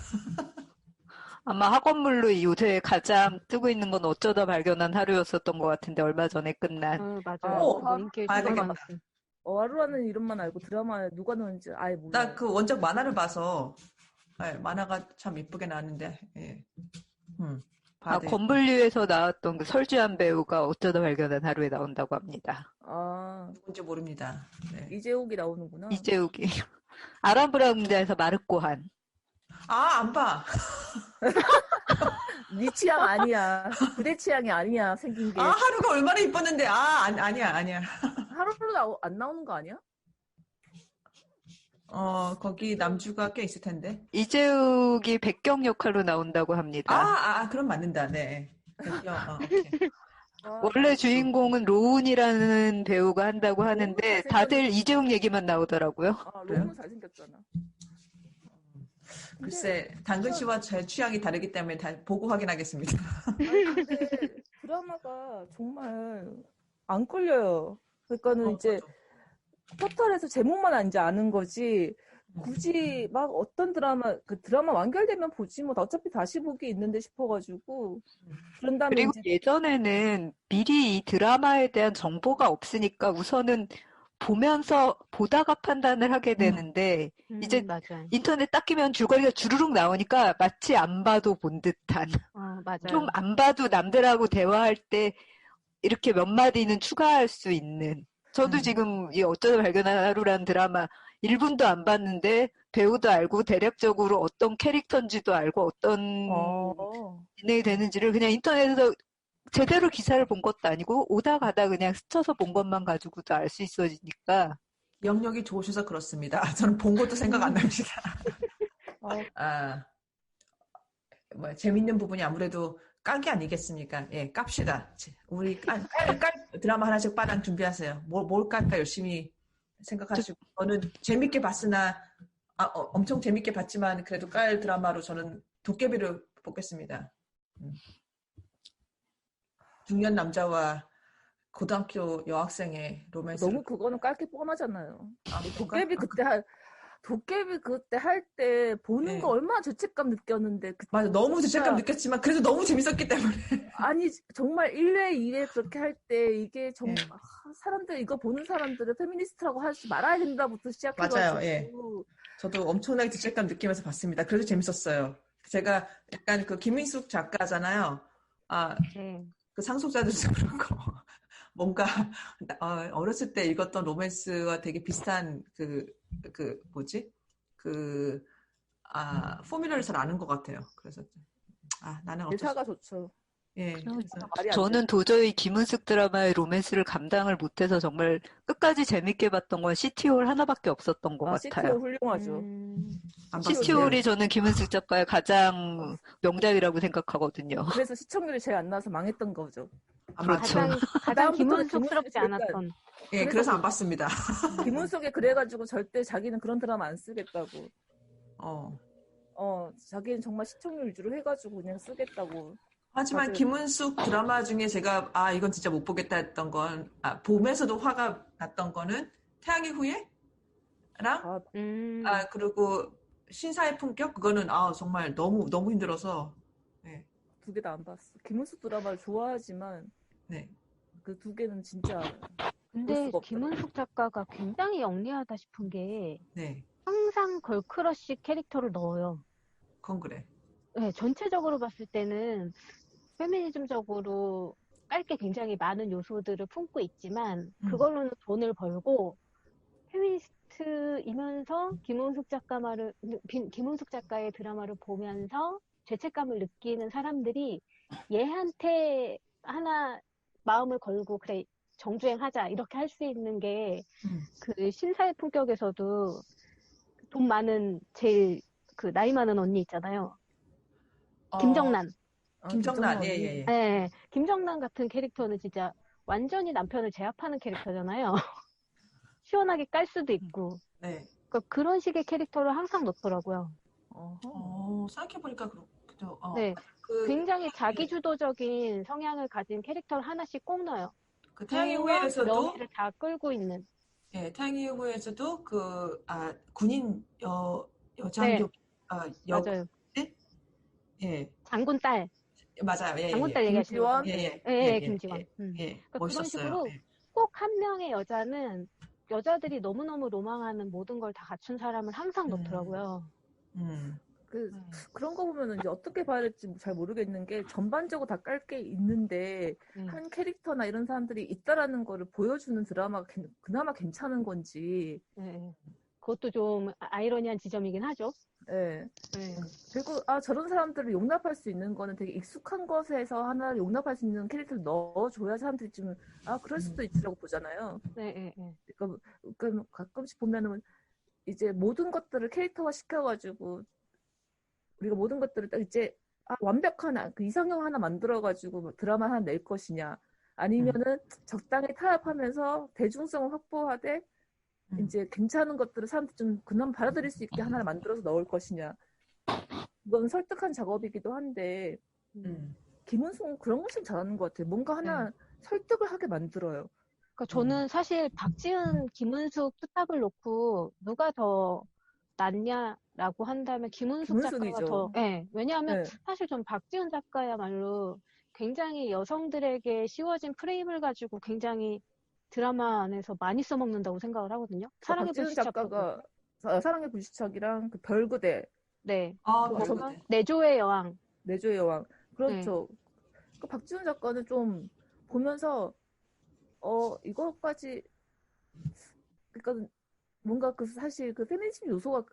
Speaker 3: 아마 학원물로 요새 가장 뜨고 있는 건 어쩌다 발견한 하루였었던 것 같은데 얼마 전에 끝난.
Speaker 4: 맞아요. 인기
Speaker 1: 봐야 되겠다.
Speaker 4: 많았어요.
Speaker 2: 하루라는 이름만 알고 드라마에 누가 나오는지 아예 몰라요.
Speaker 1: 나 그 원작 만화를 봐서 만화가 참 이쁘게 나왔는데
Speaker 3: 건물류에서 나왔던 그 설주한 배우가 어쩌다 발견한 하루에 나온다고 합니다.
Speaker 1: 누군지 모릅니다. 네.
Speaker 2: 이재욱이 나오는구나.
Speaker 3: 이재욱이. 아람브라운드에서 마르코한.
Speaker 1: 안 봐.
Speaker 2: 네 취향 아니야. 그대 취향이 아니야, 생긴 게.
Speaker 1: 하루가 얼마나 이뻤는데. 아니야.
Speaker 2: 하루로 안 나오는 거 아니야?
Speaker 1: 거기 남주가 꽤 있을 텐데.
Speaker 3: 이재욱이 백경 역할로 나온다고 합니다.
Speaker 1: 그럼 맞는다. 네. 백경, 오케이.
Speaker 3: 원래 주인공은 로운이라는 배우가 한다고 하는데 다들 이재욱 얘기만 나오더라고요.
Speaker 2: 로운은 잘생겼잖아.
Speaker 1: 글쎄, 당근 씨와 제 취향이 다르기 때문에 다 보고 확인하겠습니다.
Speaker 2: 근데 드라마가 정말 안 끌려요. 그러니까는 이제 포털에서 제목만 이제 아는 거지 굳이 막 어떤 드라마 완결되면 보지 뭐 어차피 다시 보기 있는데 싶어가지고 그런 다음에
Speaker 3: 그리고
Speaker 2: 이제
Speaker 3: 예전에는 미리 이 드라마에 대한 정보가 없으니까 우선은 보면서 보다가 판단을 하게 되는데 이제
Speaker 4: 맞아요.
Speaker 3: 인터넷 딱 끼면 줄거리가 주르륵 나오니까 마치 안 봐도 본 듯한
Speaker 4: 맞아요.
Speaker 3: 좀 안 봐도 남들하고 대화할 때 이렇게 몇 마디는 추가할 수 있는 저도 지금 이 어쩌다 발견한 하루라는 드라마 1분도 안 봤는데 배우도 알고 대략적으로 어떤 캐릭터인지도 알고 어떤 진행이 되는지를 그냥 인터넷에서 제대로 기사를 본 것도 아니고 오다 가다 그냥 스쳐서 본 것만 가지고도 알 수 있어지니까
Speaker 1: 영역이 좋으셔서 그렇습니다. 저는 본 것도 생각 안 납니다. 재밌는 부분이 아무래도 깍이 아니겠습니까? 예, 깝시다. 우리 깔 드라마 하나씩 빠랑 준비하세요. 뭘 깔까 열심히 생각하시고. 저는 재밌게 봤으나, 엄청 재밌게 봤지만 그래도 깔 드라마로 저는 도깨비를 뽑겠습니다. 중년 남자와 고등학교 여학생의 로맨스.
Speaker 2: 너무 그거는 깔게 뻔하잖아요. 도깨비 그때 할 때 보는 거 얼마나 죄책감 느꼈는데.
Speaker 1: 맞아, 너무 죄책감 느꼈지만 그래도 너무 재밌었기 때문에.
Speaker 2: 아니 정말 1회, 2회 그렇게 할 때 이게 정말 사람들 이거 보는 사람들은 페미니스트라고 하지 말아야 된다부터 시작해가지고.
Speaker 1: 맞아요. 예. 저도 엄청나게 죄책감 느끼면서 봤습니다. 그래도 재밌었어요. 제가 약간 그 김민숙 작가잖아요. 그 상속자들도 그렇고 뭔가 어렸을 때 읽었던 로맨스와 되게 비슷한 포뮬러를 잘 아는 것 같아요. 그래서 나는
Speaker 2: 대사가 좋죠.
Speaker 1: 예.
Speaker 3: 저는 도저히 김은숙 드라마의 로맨스를 감당을 못해서 정말 끝까지 재밌게 봤던 건 시티홀 하나밖에 없었던 것 같아요.
Speaker 2: 시티홀 훌륭하죠.
Speaker 3: 시티홀이 저는 김은숙 작가의 가장 명작이라고 생각하거든요.
Speaker 2: 그래서 시청률이 제일 안 나와서 망했던 거죠.
Speaker 3: 그렇죠.
Speaker 4: 가장 김은숙스럽지 않았던.
Speaker 1: 예, 그래서 안 봤습니다.
Speaker 2: 김은숙이 그래가지고 절대 자기는 그런 드라마 안 쓰겠다고. 자기는 정말 시청률 위주로 해가지고 그냥 쓰겠다고.
Speaker 1: 하지만 김은숙 드라마 중에 제가 이건 진짜 못 보겠다 했던 건 보면서도 화가 났던 거는 태양의 후예랑 그리고 신사의 품격 그거는 정말 너무 너무 힘들어서
Speaker 2: 두 개 다 안 봤어. 김은숙 드라마를 좋아하지만 그 두 개는 진짜
Speaker 4: 근데 김은숙 작가가 굉장히 영리하다 싶은 게 항상 걸크러쉬 캐릭터를 넣어요.
Speaker 1: 그건 그래.
Speaker 4: 네, 전체적으로 봤을 때는 페미니즘적으로 깔게 굉장히 많은 요소들을 품고 있지만 그걸로는 돈을 벌고 페미니스트이면서 김은숙 작가의 드라마를 보면서 죄책감을 느끼는 사람들이 얘한테 하나 마음을 걸고 그래 정주행하자 이렇게 할 수 있는 게 그 신사의 품격에서도 돈 많은 제일 그 나이 많은 언니 있잖아요. 김정란.
Speaker 1: 김정란, 예.
Speaker 4: 네, 김정란 같은 캐릭터는 진짜 완전히 남편을 제압하는 캐릭터잖아요. 시원하게 깔 수도 있고.
Speaker 1: 네.
Speaker 4: 그러니까 그런 식의 캐릭터를 항상 넣더라고요.
Speaker 1: 생각해보니까 그렇죠.
Speaker 4: 네, 굉장히 자기주도적인 성향을 가진 캐릭터를 하나씩 꼭 넣어요.
Speaker 1: 그 태양의 후예에서도
Speaker 4: 명예를 다 끌고 있는.
Speaker 1: 예, 태양의 후예에서도 군인 여장교
Speaker 4: 맞아요.
Speaker 1: 예.
Speaker 4: 장군 딸.
Speaker 1: 맞아요. 예.
Speaker 4: 장군 딸 얘기하시는 거죠?
Speaker 1: 예.
Speaker 4: 김지원.
Speaker 1: 그러니까
Speaker 4: 그런 식으로 꼭 한 명의 여자는 여자들이 너무너무 로망하는 모든 걸 다 갖춘 사람을 항상 넣더라고요.
Speaker 2: 그런 거 보면은 이제 어떻게 봐야 될지 잘 모르겠는 게 전반적으로 다 깔게 있는데 한 캐릭터나 이런 사람들이 있다라는 거를 보여주는 드라마가 그나마 괜찮은 건지.
Speaker 4: 그것도 좀 아이러니한 지점이긴 하죠.
Speaker 2: 그리고 저런 사람들을 용납할 수 있는 거는 되게 익숙한 것에서 하나를 용납할 수 있는 캐릭터를 넣어줘야 사람들이 좀 그럴 수도 있으라고 보잖아요. 그러니까 가끔씩 보면은 이제 모든 것들을 캐릭터화 시켜가지고 우리가 모든 것들을 딱 이제 완벽한 그 이상형 하나 만들어가지고 드라마 하나 낼 것이냐 아니면은 적당히 타협하면서 대중성을 확보하되 이제 괜찮은 것들을 사람들이 좀 그나마 받아들일 수 있게 하나를 만들어서 넣을 것이냐. 이건 설득한 작업이기도 한데 김은숙은 그런 걸 참 잘하는 것 같아요. 뭔가 하나 설득을 하게 만들어요.
Speaker 4: 그러니까 저는 사실 박지은, 김은숙 투탑을 놓고 누가 더 낫냐라고 한다면 김은숙 작가가
Speaker 2: 김은숙이죠.
Speaker 4: 더, 네. 왜냐하면
Speaker 2: 네.
Speaker 4: 사실 전 박지은 작가야말로 굉장히 여성들에게 씌워진 프레임을 가지고 굉장히 드라마 안에서 많이 써먹는다고 생각을 하거든요. 사랑의
Speaker 2: 박지은
Speaker 4: 불시착도
Speaker 2: 작가가 사랑의 불시착이랑 그 별그대,
Speaker 4: 네.
Speaker 1: 별그대.
Speaker 4: 내조의 여왕.
Speaker 2: 내조의 여왕. 그렇죠. 그 박지은 작가는 좀 보면서 이거까지 그러니까 뭔가 그 사실 그 페미니즘 요소가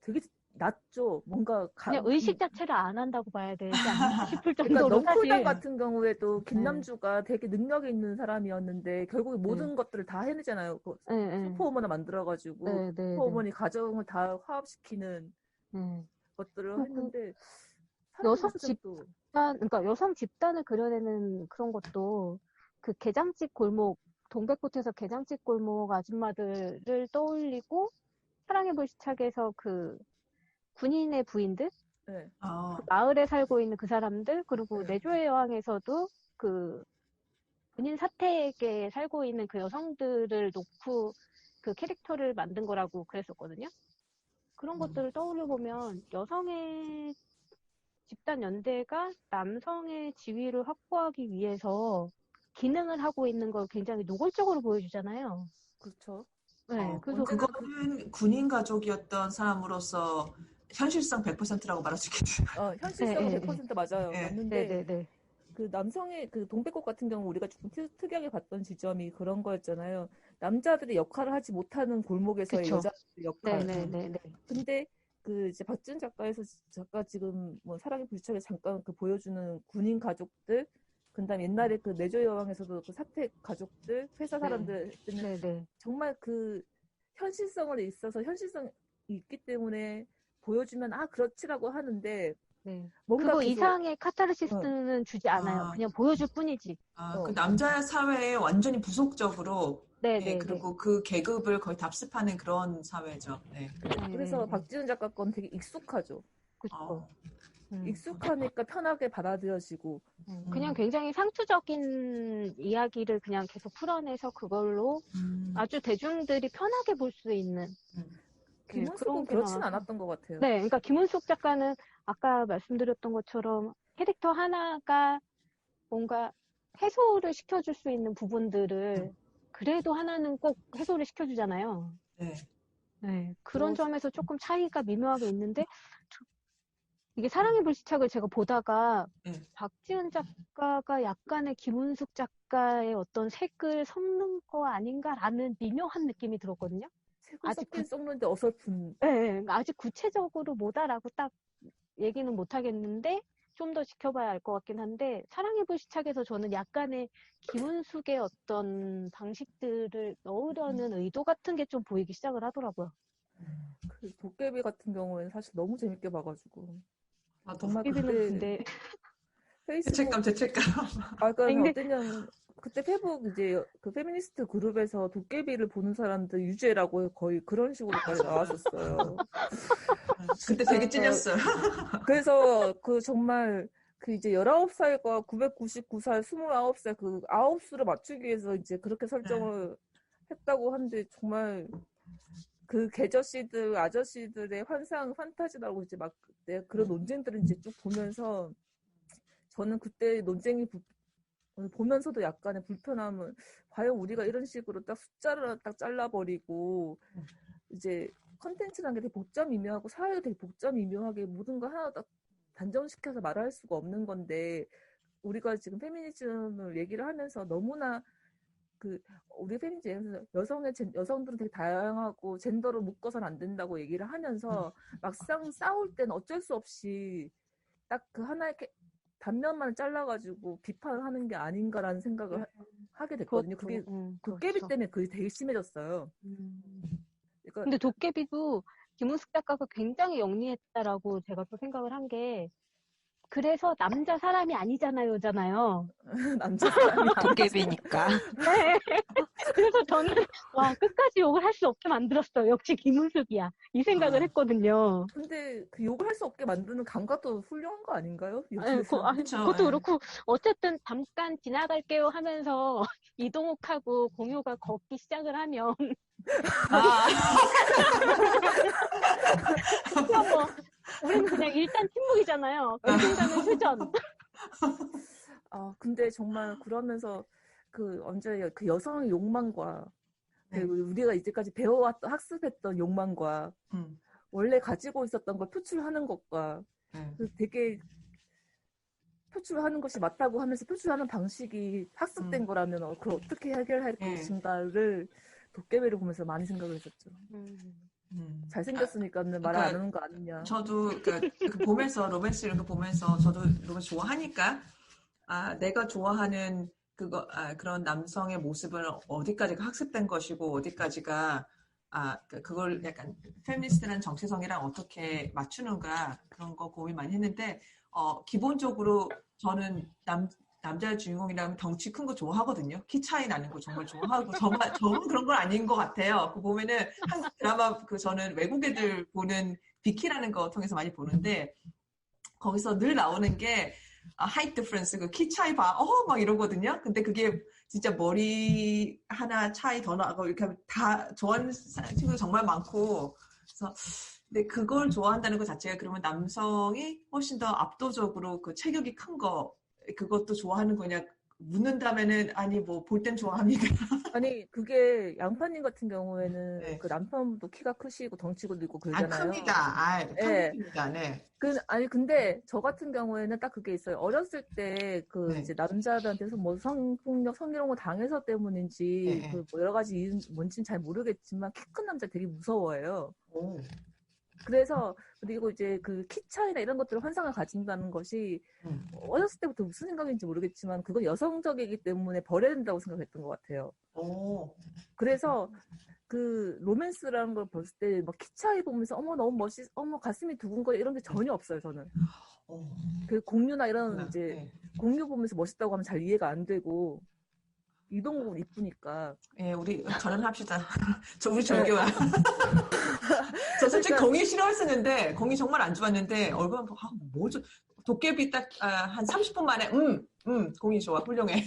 Speaker 2: 되게 낮죠. 뭔가
Speaker 4: 그냥 의식 자체를 안 한다고 봐야 되지 않나 싶을
Speaker 2: 그러니까
Speaker 4: 정도로
Speaker 2: 넌콜당
Speaker 4: 사실.
Speaker 2: 같은 경우에도 김남주가 되게 능력이 있는 사람이었는데 결국에 모든 것들을 다 해내잖아요. 슈퍼우먼을 만들어가지고 슈퍼우먼이 가정을 다 화합시키는 것들을 했는데
Speaker 4: 그러니까 여성 집단을 그려내는 그런 것도 그 게장집 골목 동백꽃에서 게장집 골목 아줌마들을 떠올리고 사랑의 불시착에서 그 군인의 부인들 그 마을에 살고 있는 그 사람들 그리고 내조의 여왕에서도 그 군인 사택에 살고 있는 그 여성들을 놓고 그 캐릭터를 만든 거라고 그랬었거든요. 그런 것들을 떠올려 보면 여성의 집단 연대가 남성의 지위를 확보하기 위해서 기능을 하고 있는 걸 굉장히 노골적으로 보여주잖아요.
Speaker 2: 그렇죠.
Speaker 1: 네, 그래서 그거는 군인 가족이었던 사람으로서 현실성 100%라고 말할 수 있겠네요.
Speaker 2: 현실성은 100% 맞아요. 맞는데 그 남성의 그 동백꽃 같은 경우 우리가 조금 특이하게 봤던 지점이 그런 거였잖아요. 남자들이 역할을 하지 못하는 골목에서의 여자들의 역할. 근데 그 이제 박지은 작가 지금 뭐 사랑의 불시착에 잠깐 그 보여주는 군인 가족들, 그다음에 옛날에 그 내조의 여왕에서도 그 사택 가족들, 회사 사람들 정말 그 현실성을 있어서 현실성이 있기 때문에 보여주면 그렇지라고 하는데 뭔가
Speaker 4: 그거 이상의 카타르시스는 주지 않아요. 그냥 보여줄 뿐이지.
Speaker 1: 그 남자 사회에 완전히 부속적으로 그리고 그 계급을 거의 답습하는 그런 사회죠.
Speaker 2: 그래서 박지은 작가 건 되게 익숙하죠.
Speaker 4: 그렇죠.
Speaker 2: 익숙하니까 편하게 받아들여지고
Speaker 4: 그냥 굉장히 상투적인 이야기를 그냥 계속 풀어내서 그걸로 아주 대중들이 편하게 볼 수 있는
Speaker 2: 김은숙은 그렇진 않았던 것 같아요.
Speaker 4: 네, 그러니까 김은숙 작가는 아까 말씀드렸던 것처럼 캐릭터 하나가 뭔가 해소를 시켜줄 수 있는 부분들을 그래도 하나는 꼭 해소를 시켜주잖아요. 그런 점에서 조금 차이가 미묘하게 있는데 이게 사랑의 불시착을 제가 보다가 박지은 작가가 약간의 김은숙 작가의 어떤 색을 섞는 거 아닌가라는 미묘한 느낌이 들었거든요.
Speaker 2: 아직 섞는데 어설픈.
Speaker 4: 아직 구체적으로 뭐다라고 딱 얘기는 못 하겠는데 좀 더 지켜봐야 알 것 같긴 한데 사랑의 불시착에서 저는 약간의 김은숙의 어떤 방식들을 넣으려는 의도 같은 게 좀 보이기 시작을 하더라고요.
Speaker 2: 그 도깨비 같은 경우에는 사실 너무 재밌게 봐가지고.
Speaker 4: 정말 근데
Speaker 1: 죄책감.
Speaker 2: 그러니까 어땠냐면 그때 페북 이제 그 페미니스트 그룹에서 도깨비를 보는 사람들 유죄라고 거의 그런 식으로까지 나왔었어요.
Speaker 1: 그때 되게 찔렸어요.
Speaker 2: 그래서 그 정말 그 이제 19살과 999살, 29살 그 9수를 맞추기 위해서 이제 그렇게 설정을 했다고 하는데 정말 그 계저씨들, 아저씨들의 환상, 판타지라고 이제 막 그런 논쟁들을 이제 쭉 보면서 저는 그때 논쟁이 보면서도 약간의 불편함은 과연 우리가 이런 식으로 딱 숫자를 딱 잘라버리고 이제 컨텐츠라는 게 되게 복잡미묘하고 사회가 되게 복잡미묘하게 모든 거 하나 딱 단정시켜서 말할 수가 없는 건데 우리가 지금 페미니즘을 얘기를 하면서 너무나 그 우리 페미니즘 여성들은 되게 다양하고 젠더로 묶어서는 안 된다고 얘기를 하면서 막상 싸울 때는 어쩔 수 없이 딱 그 하나의 단면만 잘라가지고 비판하는 게 아닌가라는 생각을 하게 됐거든요. 그게 도깨비 때문에 그게 되게 심해졌어요. 그러니까
Speaker 4: 근데 도깨비도 김은숙 작가가 굉장히 영리했다라고 제가 또 생각을 한 게 그래서 남자 사람이 아니잖아요.
Speaker 2: 남자 사람이
Speaker 3: 도깨비니까.
Speaker 4: 네. 그래서 저는 끝까지 욕을 할 수 없게 만들었어요. 역시 김은숙이야. 이 생각을 했거든요.
Speaker 2: 근데 그 욕을 할 수 없게 만드는 감각도 훌륭한 거 아닌가요?
Speaker 4: 그것도 그렇고 어쨌든 잠깐 지나갈게요 하면서 이동욱하고 공효가 걷기 시작을 하면 그럼 뭐 우리는 그냥 일단 침묵이잖아요. 언젠가는 휴전.
Speaker 2: 근데 정말 그러면서 언제 그 여성의 욕망과 그리고 우리가 이제까지 배워왔던 학습했던 욕망과 원래 가지고 있었던 걸 표출하는 것과 되게 표출하는 것이 맞다고 하면서 표출하는 방식이 학습된 거라면 그걸 어떻게 해결할 것인가를 도깨비를 보면서 많이 생각을 했었죠. 잘생겼으니까는 말 안 하는 거 아니냐.
Speaker 1: 저도 보면서 로맨스 이런 거 보면서 저도 로맨스 좋아하니까 내가 좋아하는 그런 남성의 모습은 어디까지가 학습된 것이고 어디까지가 그걸 약간 페미니스트라는 정체성이랑 어떻게 맞추는가 그런 거 고민 많이 했는데 기본적으로 저는 남자 주인공이라면 덩치 큰 거 좋아하거든요. 키 차이 나는 거 정말 좋아하고 저는 그런 건 아닌 것 같아요. 보면은 한국 드라마 저는 외국 애들 보는 비키라는 거 통해서 많이 보는데 거기서 늘 나오는 게 height difference 그 키 차이 봐. 막 이러거든요. 근데 그게 진짜 머리 하나 차이 더 나고 이렇게 하면 다 좋아하는 친구들 정말 많고 그래서 근데 그걸 좋아한다는 것 자체가 그러면 남성이 훨씬 더 압도적으로 그 체격이 큰 거 그것도 좋아하는 거냐 묻는다면은 아니 뭐 볼 땐 좋아합니다.
Speaker 2: 아니 그게 양파님 같은 경우에는 그 남편도 키가 크시고 덩치고 있고 그러잖아요.
Speaker 1: 큽니다. 큽니다. 네.
Speaker 2: 근데 저 같은 경우에는 딱 그게 있어요. 어렸을 때 이제 남자들한테서 뭐 성폭력, 성희롱을 당해서 때문인지 뭐 여러 가지 이유 뭔지는 잘 모르겠지만 키 큰 남자 되게 무서워해요. 그래서 그리고 이제 그 키 차이나 이런 것들을 환상을 가진다는 것이 어렸을 때부터 무슨 생각인지 모르겠지만 그건 여성적이기 때문에 버려야 된다고 생각했던 것 같아요. 그래서 그 로맨스라는 걸 봤을 때 막 키 차이 보면서 어머 너무 어머 가슴이 두근 거 이런 게 전혀 없어요 저는. 그 공유나 이런 이제 공유 보면서 멋있다고 하면 잘 이해가 안 되고 이동국은 이쁘니까.
Speaker 1: 예, 우리 결혼합시다. 우리 절교야. 저 솔직히 공이 싫어했었는데 공이 정말 안 좋았는데 얼굴 보면 뭐죠? 도깨비 딱 한 30분 만에 공이 좋아 훌륭해.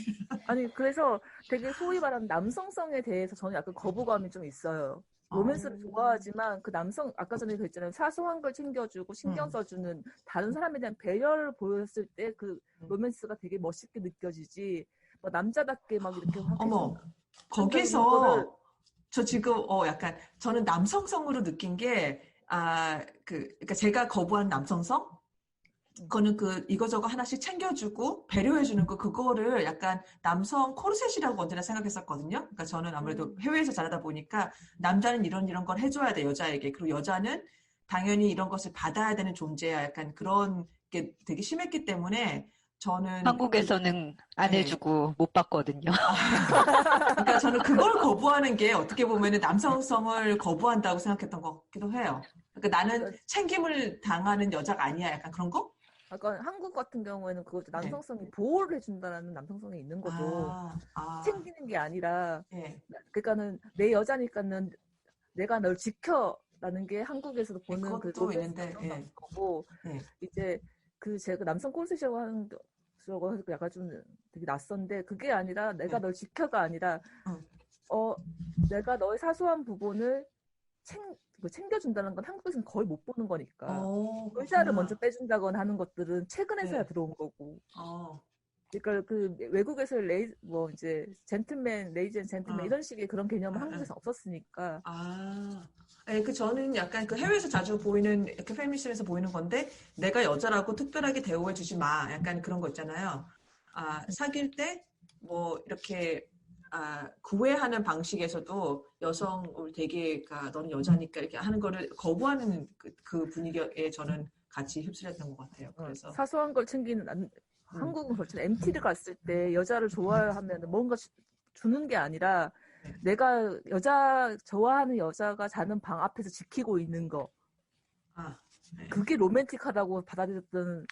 Speaker 2: 아니 그래서 되게 소위 말하는 남성성에 대해서 저는 약간 거부감이 좀 있어요. 로맨스를 좋아하지만 그 남성 아까 전에 그랬잖아요. 사소한 걸 챙겨주고 신경 써주는 다른 사람에 대한 배려를 보였을 때 그 로맨스가 되게 멋있게 느껴지지. 뭐 남자답게 막 이렇게 확
Speaker 1: 어머 거기서 저 지금 약간 저는 남성성으로 느낀 게 그러니까 제가 거부하는 남성성 그거는 이거저거 하나씩 챙겨주고 배려해주는 그거를 약간 남성 코르셋이라고 언제나 생각했었거든요. 그러니까 저는 아무래도 해외에서 자라다 보니까 남자는 이런 걸 해줘야 돼 여자에게. 그리고 여자는 당연히 이런 것을 받아야 되는 존재야. 약간 그런 게 되게 심했기 때문에 저는
Speaker 3: 한국에서는 안 해주고 못 받거든요.
Speaker 1: 그러니까 저는 그걸 거부하는 게 어떻게 보면은 남성성을 거부한다고 생각했던 것 같기도 해요. 그러니까 나는 챙김을 당하는 여자가 아니야. 약간 그런 거?
Speaker 2: 약간 한국 같은 경우에는 그것도 남성성이 보호를 해준다는 남성성이 있는 거고 챙기는 게 아니라 그러니까는 내 여자니까는 내가 널 지켜라는 게 한국에서도 보는 그
Speaker 1: 있는데
Speaker 2: 거고 이제 제가 남성 콘셉트라고 하는 거라고 해서 약간 좀 되게 낯선데 그게 아니라 내가 널 지켜가 아니라 내가 너의 사소한 부분을 챙겨준다는 건 한국에서는 거의 못 보는 거니까 의자를 먼저 빼준다거나 하는 것들은 최근에서야 들어온 거고 그러니까 그 외국에서 뭐 이제 젠틀맨, 레이지 앤 젠틀맨 이런 식의 그런 개념은 한국에서 없었으니까
Speaker 1: 저는 약간 해외에서 자주 보이는 이렇게 페미니즘에서 보이는 건데 내가 여자라고 특별하게 대우해 주지 마 약간 그런 거 있잖아요. 사귈 때 뭐 이렇게 구애하는 방식에서도 여성을 되게 너는 여자니까 이렇게 하는 거를 거부하는 그 분위기에 저는 같이 휩쓸렸던 것 같아요. 그래서
Speaker 2: 사소한 걸 챙기는 한국은 그렇잖아요. MT를 갔을 때 여자를 좋아하면 뭔가 주는 게 아니라 내가 좋아하는 여자가 자는 방 앞에서 지키고 있는 거. 그게 로맨틱하다고 받아들였던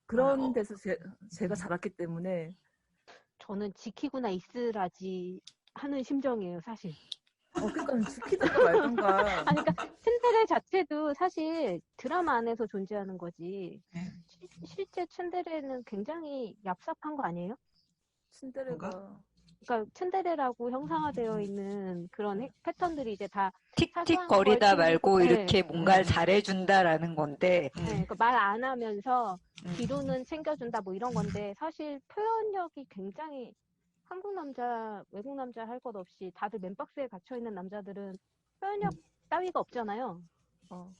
Speaker 2: 그런 데서 제가 자랐기 때문에
Speaker 4: 저는 지키거나 있으라지 하는 심정이에요, 사실.
Speaker 2: 그러니까 지키든가 말든가.
Speaker 4: 그러니까 츤데레 자체도 사실 드라마 안에서 존재하는 거지. 실제 츤데레는 굉장히 얍삽한 거 아니에요?
Speaker 2: 츤데레가
Speaker 4: 그러니까 츤데레라고 형상화되어 있는 그런 패턴들이 이제 다
Speaker 3: 틱틱거리다 말고
Speaker 4: 네.
Speaker 3: 이렇게 뭔가를 잘해준다라는 건데.
Speaker 4: 네, 그러니까 말 안 하면서 뒤로는 챙겨준다 뭐 이런 건데 사실 표현력이 굉장히 한국 남자, 외국 남자 할 것 없이 다들 맨박스에 갇혀 있는 남자들은 표현력 따위가 없잖아요.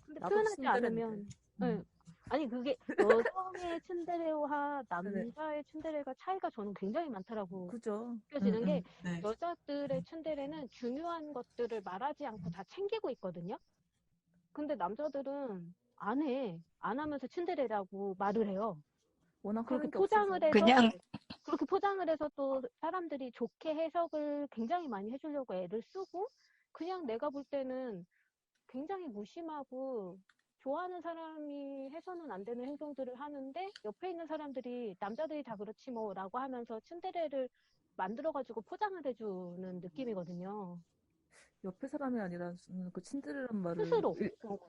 Speaker 4: 근데 표현하지 않으면 네. 아니 그게 여성의 츤데레와 남자의 츤데레가 차이가 저는 굉장히 많다라고
Speaker 2: 그죠.
Speaker 4: 느껴지는 게 여자들의 츤데레는 중요한 것들을 말하지 않고 다 챙기고 있거든요. 근데 남자들은 안 해. 안 하면서 츤데레라고 말을 해요.
Speaker 2: 워낙
Speaker 4: 그렇게
Speaker 2: 하는 게
Speaker 4: 포장을
Speaker 2: 없어서.
Speaker 4: 해서
Speaker 3: 그냥
Speaker 4: 그렇게 포장을 해서 또 사람들이 좋게 해석을 굉장히 많이 해주려고 애를 쓰고 그냥 내가 볼 때는 굉장히 무심하고 좋아하는 사람이 해서는 안 되는 행동들을 하는데 옆에 있는 사람들이 남자들이 다 그렇지 뭐라고 하면서 츤데레를 만들어가지고 포장을 해주는 느낌이거든요.
Speaker 2: 옆에 사람이 아니라 그 친데레란 말을
Speaker 4: 스스로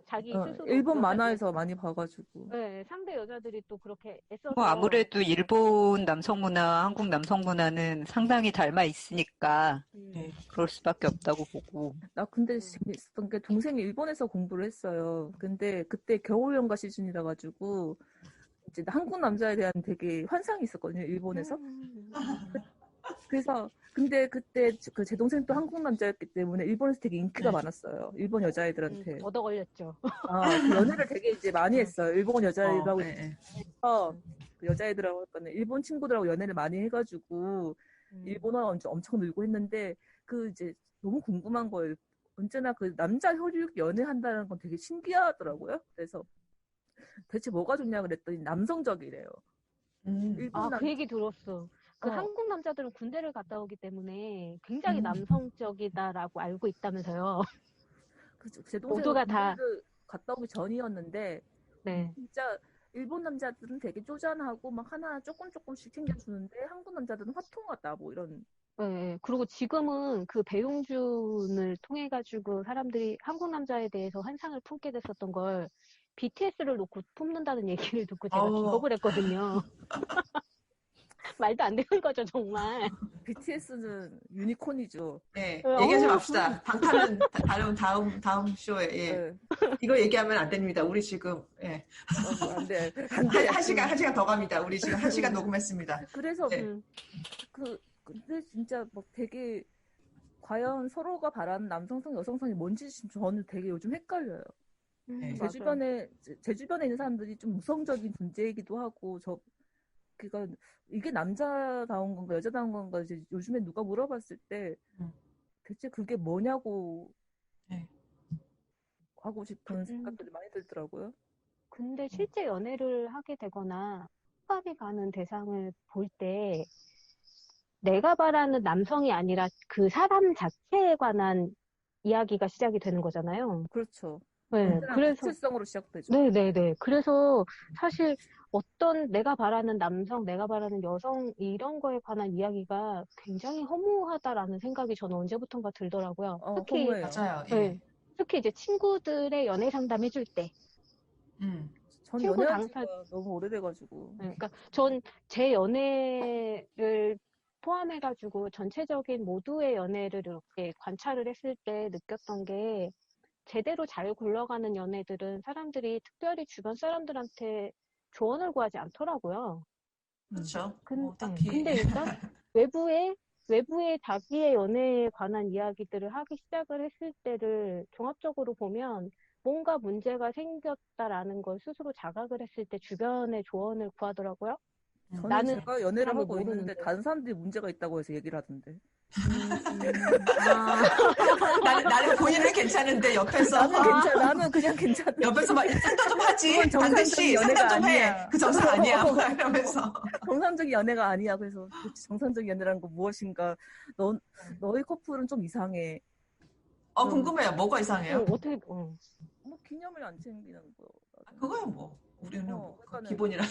Speaker 4: 자기 스스로
Speaker 2: 일본 만화에서 많이 봐가지고.
Speaker 4: 네, 상대 여자들이 또 그렇게 애써서
Speaker 3: 뭐 아무래도 일본 남성 문화, 한국 남성 문화는 상당히 닮아 있으니까 그럴 수밖에 없다고 보고.
Speaker 2: 나 근데 재밌었던 게 동생이 일본에서 공부를 했어요. 근데 그때 겨울연가 시즌이라 가지고 이제 한국 남자에 대한 되게 환상이 있었거든요. 일본에서. 그래서 근데 그때 그 제 동생도 한국 남자였기 때문에 일본에서 되게 인기가 많았어요. 일본 여자애들한테.
Speaker 4: 얻어 걸렸죠.
Speaker 2: 그 연애를 되게 이제 많이 했어요. 일본 여자애들하고 그 여자애들하고 일본 친구들하고 연애를 많이 해가지고 일본어가 엄청 늘고 했는데 그 이제 너무 궁금한 거예요. 언제나 그 남자 혈육 연애한다는 건 되게 신기하더라고요. 그래서 대체 뭐가 좋냐 그랬더니 남성적이래요.
Speaker 4: 그 얘기 들었어. 그 한국 남자들은 군대를 갔다 오기 때문에 굉장히 남성적이다라고 알고 있다면서요.
Speaker 2: 제 동생은 군대를 갔다 오기 전이었는데 진짜 일본 남자들은 되게 쪼잔하고 막 하나 조금씩 챙겨주는데 한국 남자들은 화통하다 뭐 이런.
Speaker 4: 네, 그리고 지금은 그 배용준을 통해 가지고 사람들이 한국 남자에 대해서 환상을 품게 됐었던 걸 BTS를 놓고 품는다는 얘기를 듣고 제가 기겁을 했거든요. 말도 안 되는 거죠, 정말.
Speaker 2: BTS는 유니콘이죠.
Speaker 1: 네, 얘기하지 맙시다. 방탄은 다음 쇼에. 예. 이거 얘기하면 안 됩니다. 우리 지금
Speaker 2: 안 돼.
Speaker 1: 한 시간 더 갑니다. 우리 지금 1시간 녹음했습니다.
Speaker 2: 그래서 근데 진짜 막 되게 과연 서로가 바라는 남성성, 여성성이 뭔지 저는 되게 요즘 헷갈려요. 제 주변에 있는 사람들이 좀 무성적인 존재이기도 하고 그러니까 이게 남자다운 건가 여자다운 건가 이제 요즘에 누가 물어봤을 때 대체 그게 뭐냐고 하고 싶은 생각들이 많이 들더라고요.
Speaker 4: 근데 실제 연애를 하게 되거나 호감이 가는 대상을 볼 때 내가 바라는 남성이 아니라 그 사람 자체에 관한 이야기가 시작이 되는 거잖아요.
Speaker 2: 그렇죠.
Speaker 4: 네, 그래서
Speaker 2: 정체성으로 시작되죠.
Speaker 4: 네네네. 그래서 사실 어떤 내가 바라는 남성, 내가 바라는 여성 이런 거에 관한 이야기가 굉장히 허무하다라는 생각이 저는 언제부턴가 들더라고요. 특히
Speaker 1: 맞아요.
Speaker 4: 특히 이제 친구들의 연애 상담 해줄 때.
Speaker 2: 전 연애한 지가 너무 오래돼가지고.
Speaker 4: 그러니까 전 제 연애를 포함해가지고 전체적인 모두의 연애를 이렇게 관찰을 했을 때 느꼈던 게 제대로 잘 굴러가는 연애들은 사람들이 특별히 주변 사람들한테 조언을 구하지 않더라고요.
Speaker 1: 그렇죠.
Speaker 4: 근데 일단 외부의 자기의 연애에 관한 이야기들을 하기 시작을 했을 때를 종합적으로 보면 뭔가 문제가 생겼다라는 걸 스스로 자각을 했을 때 주변의 조언을 구하더라고요.
Speaker 2: 나는 제가 연애를 하고 있는데 다른 사람들이 문제가 있다고 해서 얘기를 하던데.
Speaker 1: 나는 본인은 괜찮은데 옆에서
Speaker 2: 나는 그냥 괜찮아.
Speaker 1: 옆에서 막 상담 좀 하지.
Speaker 2: 정상적인 연애가 아니야.
Speaker 1: 그 정상 아니야. 이러면서
Speaker 2: 정상적인 연애가 아니야. 그래서 정상적인 연애라는 건 무엇인가? 너희 커플은 좀 이상해.
Speaker 1: 궁금해요. 뭐가 이상해요?
Speaker 4: 어떻게
Speaker 2: 뭐 기념일 안 챙기는 거.
Speaker 1: 그거야 뭐 우리는 기본이라.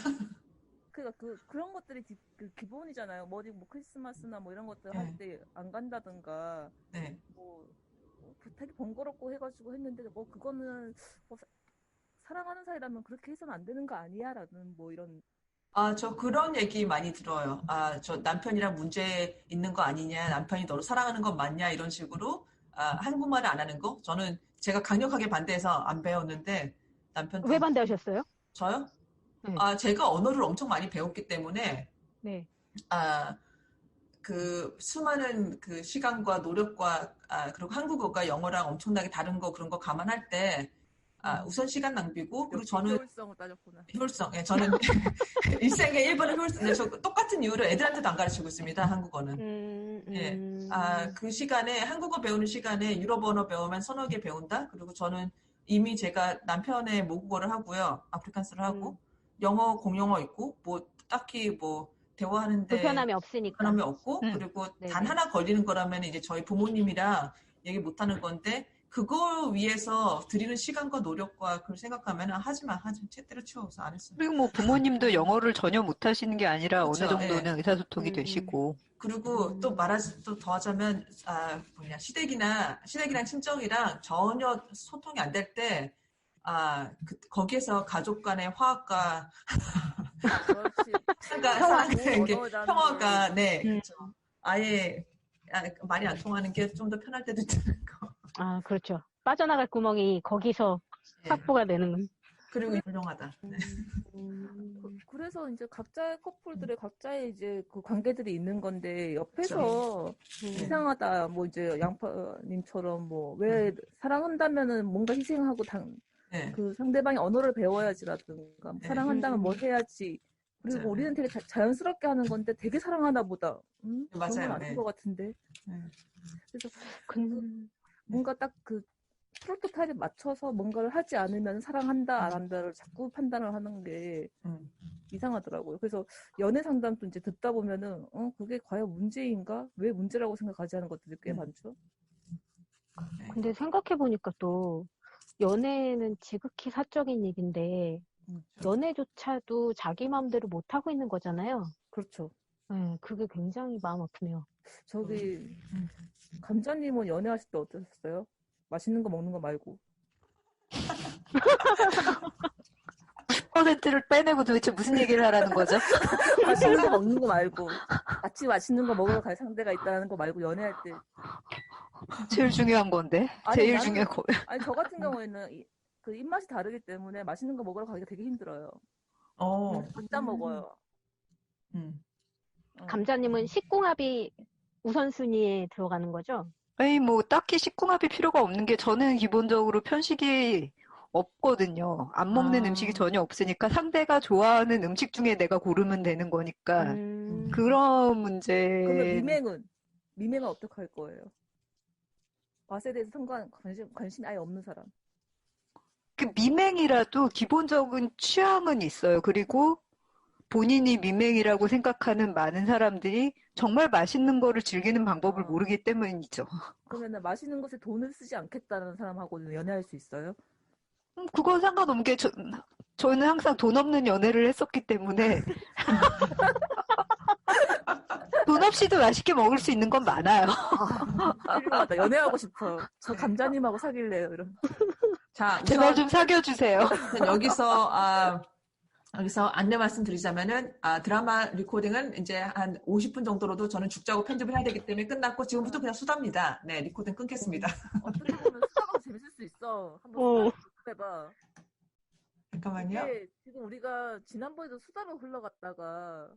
Speaker 2: 그러니까 그런 것들이 기본이잖아요. 뭐 크리스마스나 뭐 이런 것들 할 때 안 간다든가. 뭐 되게 번거롭고 해가지고 했는데 뭐 그거는 사랑하는 사이라면 그렇게 해서는 안 되는 거 아니야라는 뭐 이런
Speaker 1: 저 그런 얘기 많이 들어요. 저 남편이랑 문제 있는 거 아니냐, 남편이 너를 사랑하는 건 맞냐, 이런 식으로, 한국말을 안 하는 거. 저는 제가 강력하게 반대해서 안 배웠는데, 남편도.
Speaker 4: 왜 반대하셨어요?
Speaker 1: 저요?
Speaker 4: 네.
Speaker 1: 제가 언어를 엄청 많이 배웠기 때문에,
Speaker 4: 네.
Speaker 1: 그 수많은 그 시간과 노력과, 그리고 한국어가 영어랑 엄청나게 다른 거, 그런 거 감안할 때, 우선 시간 낭비고, 그리고 저는
Speaker 2: 효율성을 따졌구나.
Speaker 1: 효율성. 예, 저는 일생의 1번의 효율성. 저 똑같은 이유로 애들한테도 안 가르치고 있습니다. 한국어는. 예. 그 시간에 한국어 배우는 시간에 유럽 언어 배우면 서너 개 배운다. 그리고 저는 이미 제가 남편의 모국어를 하고요. 아프리칸스를 하고 영어 공용어 있고 뭐 딱히 뭐 대화하는데
Speaker 4: 불편함이 없으니까.
Speaker 1: 불편함이 없고 그리고
Speaker 4: 네네.
Speaker 1: 단 하나 걸리는 거라면 이제 저희 부모님이랑 얘기 못 하는 건데 그거 위해서 드리는 시간과 노력과 그걸 생각하면 하지 제대로 치워서 안 했어요.
Speaker 3: 그리고 뭐 부모님도 영어를 전혀 못 하시는 게 아니라
Speaker 1: 그렇죠.
Speaker 3: 어느 정도는 의사소통이 되시고.
Speaker 1: 그리고 또 더 하자면 시댁이랑 친정이랑 전혀 소통이 안 될 때 거기에서 가족 간의 화합과 평화가 네 그렇죠. 아예 말이 안 통하는 게 좀 더 편할 때도 있는 거.
Speaker 4: 그렇죠. 빠져나갈 구멍이 거기서 확보가 되는.
Speaker 1: 그리고 훌륭하다. 네.
Speaker 2: 그래서 이제 각자의 커플들의 각자의 이제 그 관계들이 있는 건데 옆에서 이상하다 뭐 이제 양파님처럼 뭐 왜 사랑한다면은 뭔가 희생하고 그 상대방의 언어를 배워야지라든가 사랑한다면 뭘 해야지 그리고 우리는 되게 자연스럽게 하는 건데 되게 사랑하나 보다. 그런 건 아닌 것 같은데. 그래서 뭔가 딱 그 프로토타입에 맞춰서 뭔가를 하지 않으면 사랑한다 안 한다를 자꾸 판단을 하는 게 이상하더라고요. 그래서 연애 상담도 이제 듣다 보면은 그게 과연 문제인가? 왜 문제라고 생각하지 하는 것들이 꽤 많죠.
Speaker 4: 근데 생각해 보니까 또 연애는 지극히 사적인 얘기인데 연애조차도 자기 마음대로 못 하고 있는 거잖아요.
Speaker 2: 그렇죠.
Speaker 4: 네, 그게 굉장히 마음 아프네요.
Speaker 2: 저기 감자님은 연애하실 때 어떠셨어요? 맛있는 거 먹는 거 말고.
Speaker 3: 10%를 빼내고 도대체 무슨 얘기를 하라는 거죠?
Speaker 2: 맛있는 거 먹는 거 말고. 같이 맛있는 거 먹으러 갈 상대가 있다는 거 말고 연애할 때.
Speaker 3: 제일 중요한 건데. 제일 중요한 거.
Speaker 2: 아니, 저 같은 경우에는 그 입맛이 다르기 때문에 맛있는 거 먹으러 가기가 되게 힘들어요. 각자 먹어요.
Speaker 4: 감자님은 식궁합이 우선순위에 들어가는 거죠?
Speaker 3: 아니, 뭐, 딱히 식궁합이 필요가 없는 게 저는 기본적으로 편식이 없거든요. 안 먹는 음식이 전혀 없으니까 상대가 좋아하는 음식 중에 내가 고르면 되는 거니까. 그런 문제.
Speaker 2: 그러면 미맹은 어떻게 할 거예요? 맛에 대해서 관심이 아예 없는 사람.
Speaker 3: 그 미맹이라도 기본적인 취향은 있어요. 그리고 본인이 미맹이라고 생각하는 많은 사람들이 정말 맛있는 거를 즐기는 방법을 모르기 때문이죠.
Speaker 2: 그러면 맛있는 것에 돈을 쓰지 않겠다는 사람하고는 연애할 수 있어요?
Speaker 3: 그건 상관없는 게 저는 항상 돈 없는 연애를 했었기 때문에 돈 없이도 맛있게 먹을 수 있는 건 많아요.
Speaker 2: 훌륭하다. 연애하고 싶어요. 저 감자님하고 사귈래요. 이런.
Speaker 1: 자,
Speaker 3: 제발 좀 사귀어주세요.
Speaker 1: 여기서 안내 말씀드리자면은 드라마 리코딩은 이제 한 50분 정도로도 저는 죽자고 편집을 해야 되기 때문에 끝났고 지금부터 그냥 수다입니다. 네, 리코딩 끊겠습니다.
Speaker 2: 어떻게 보면 수다가 재밌을 수 있어. 한번 수다 해봐.
Speaker 1: 잠깐만요.
Speaker 2: 지금 우리가 지난번에도 수다로 흘러갔다가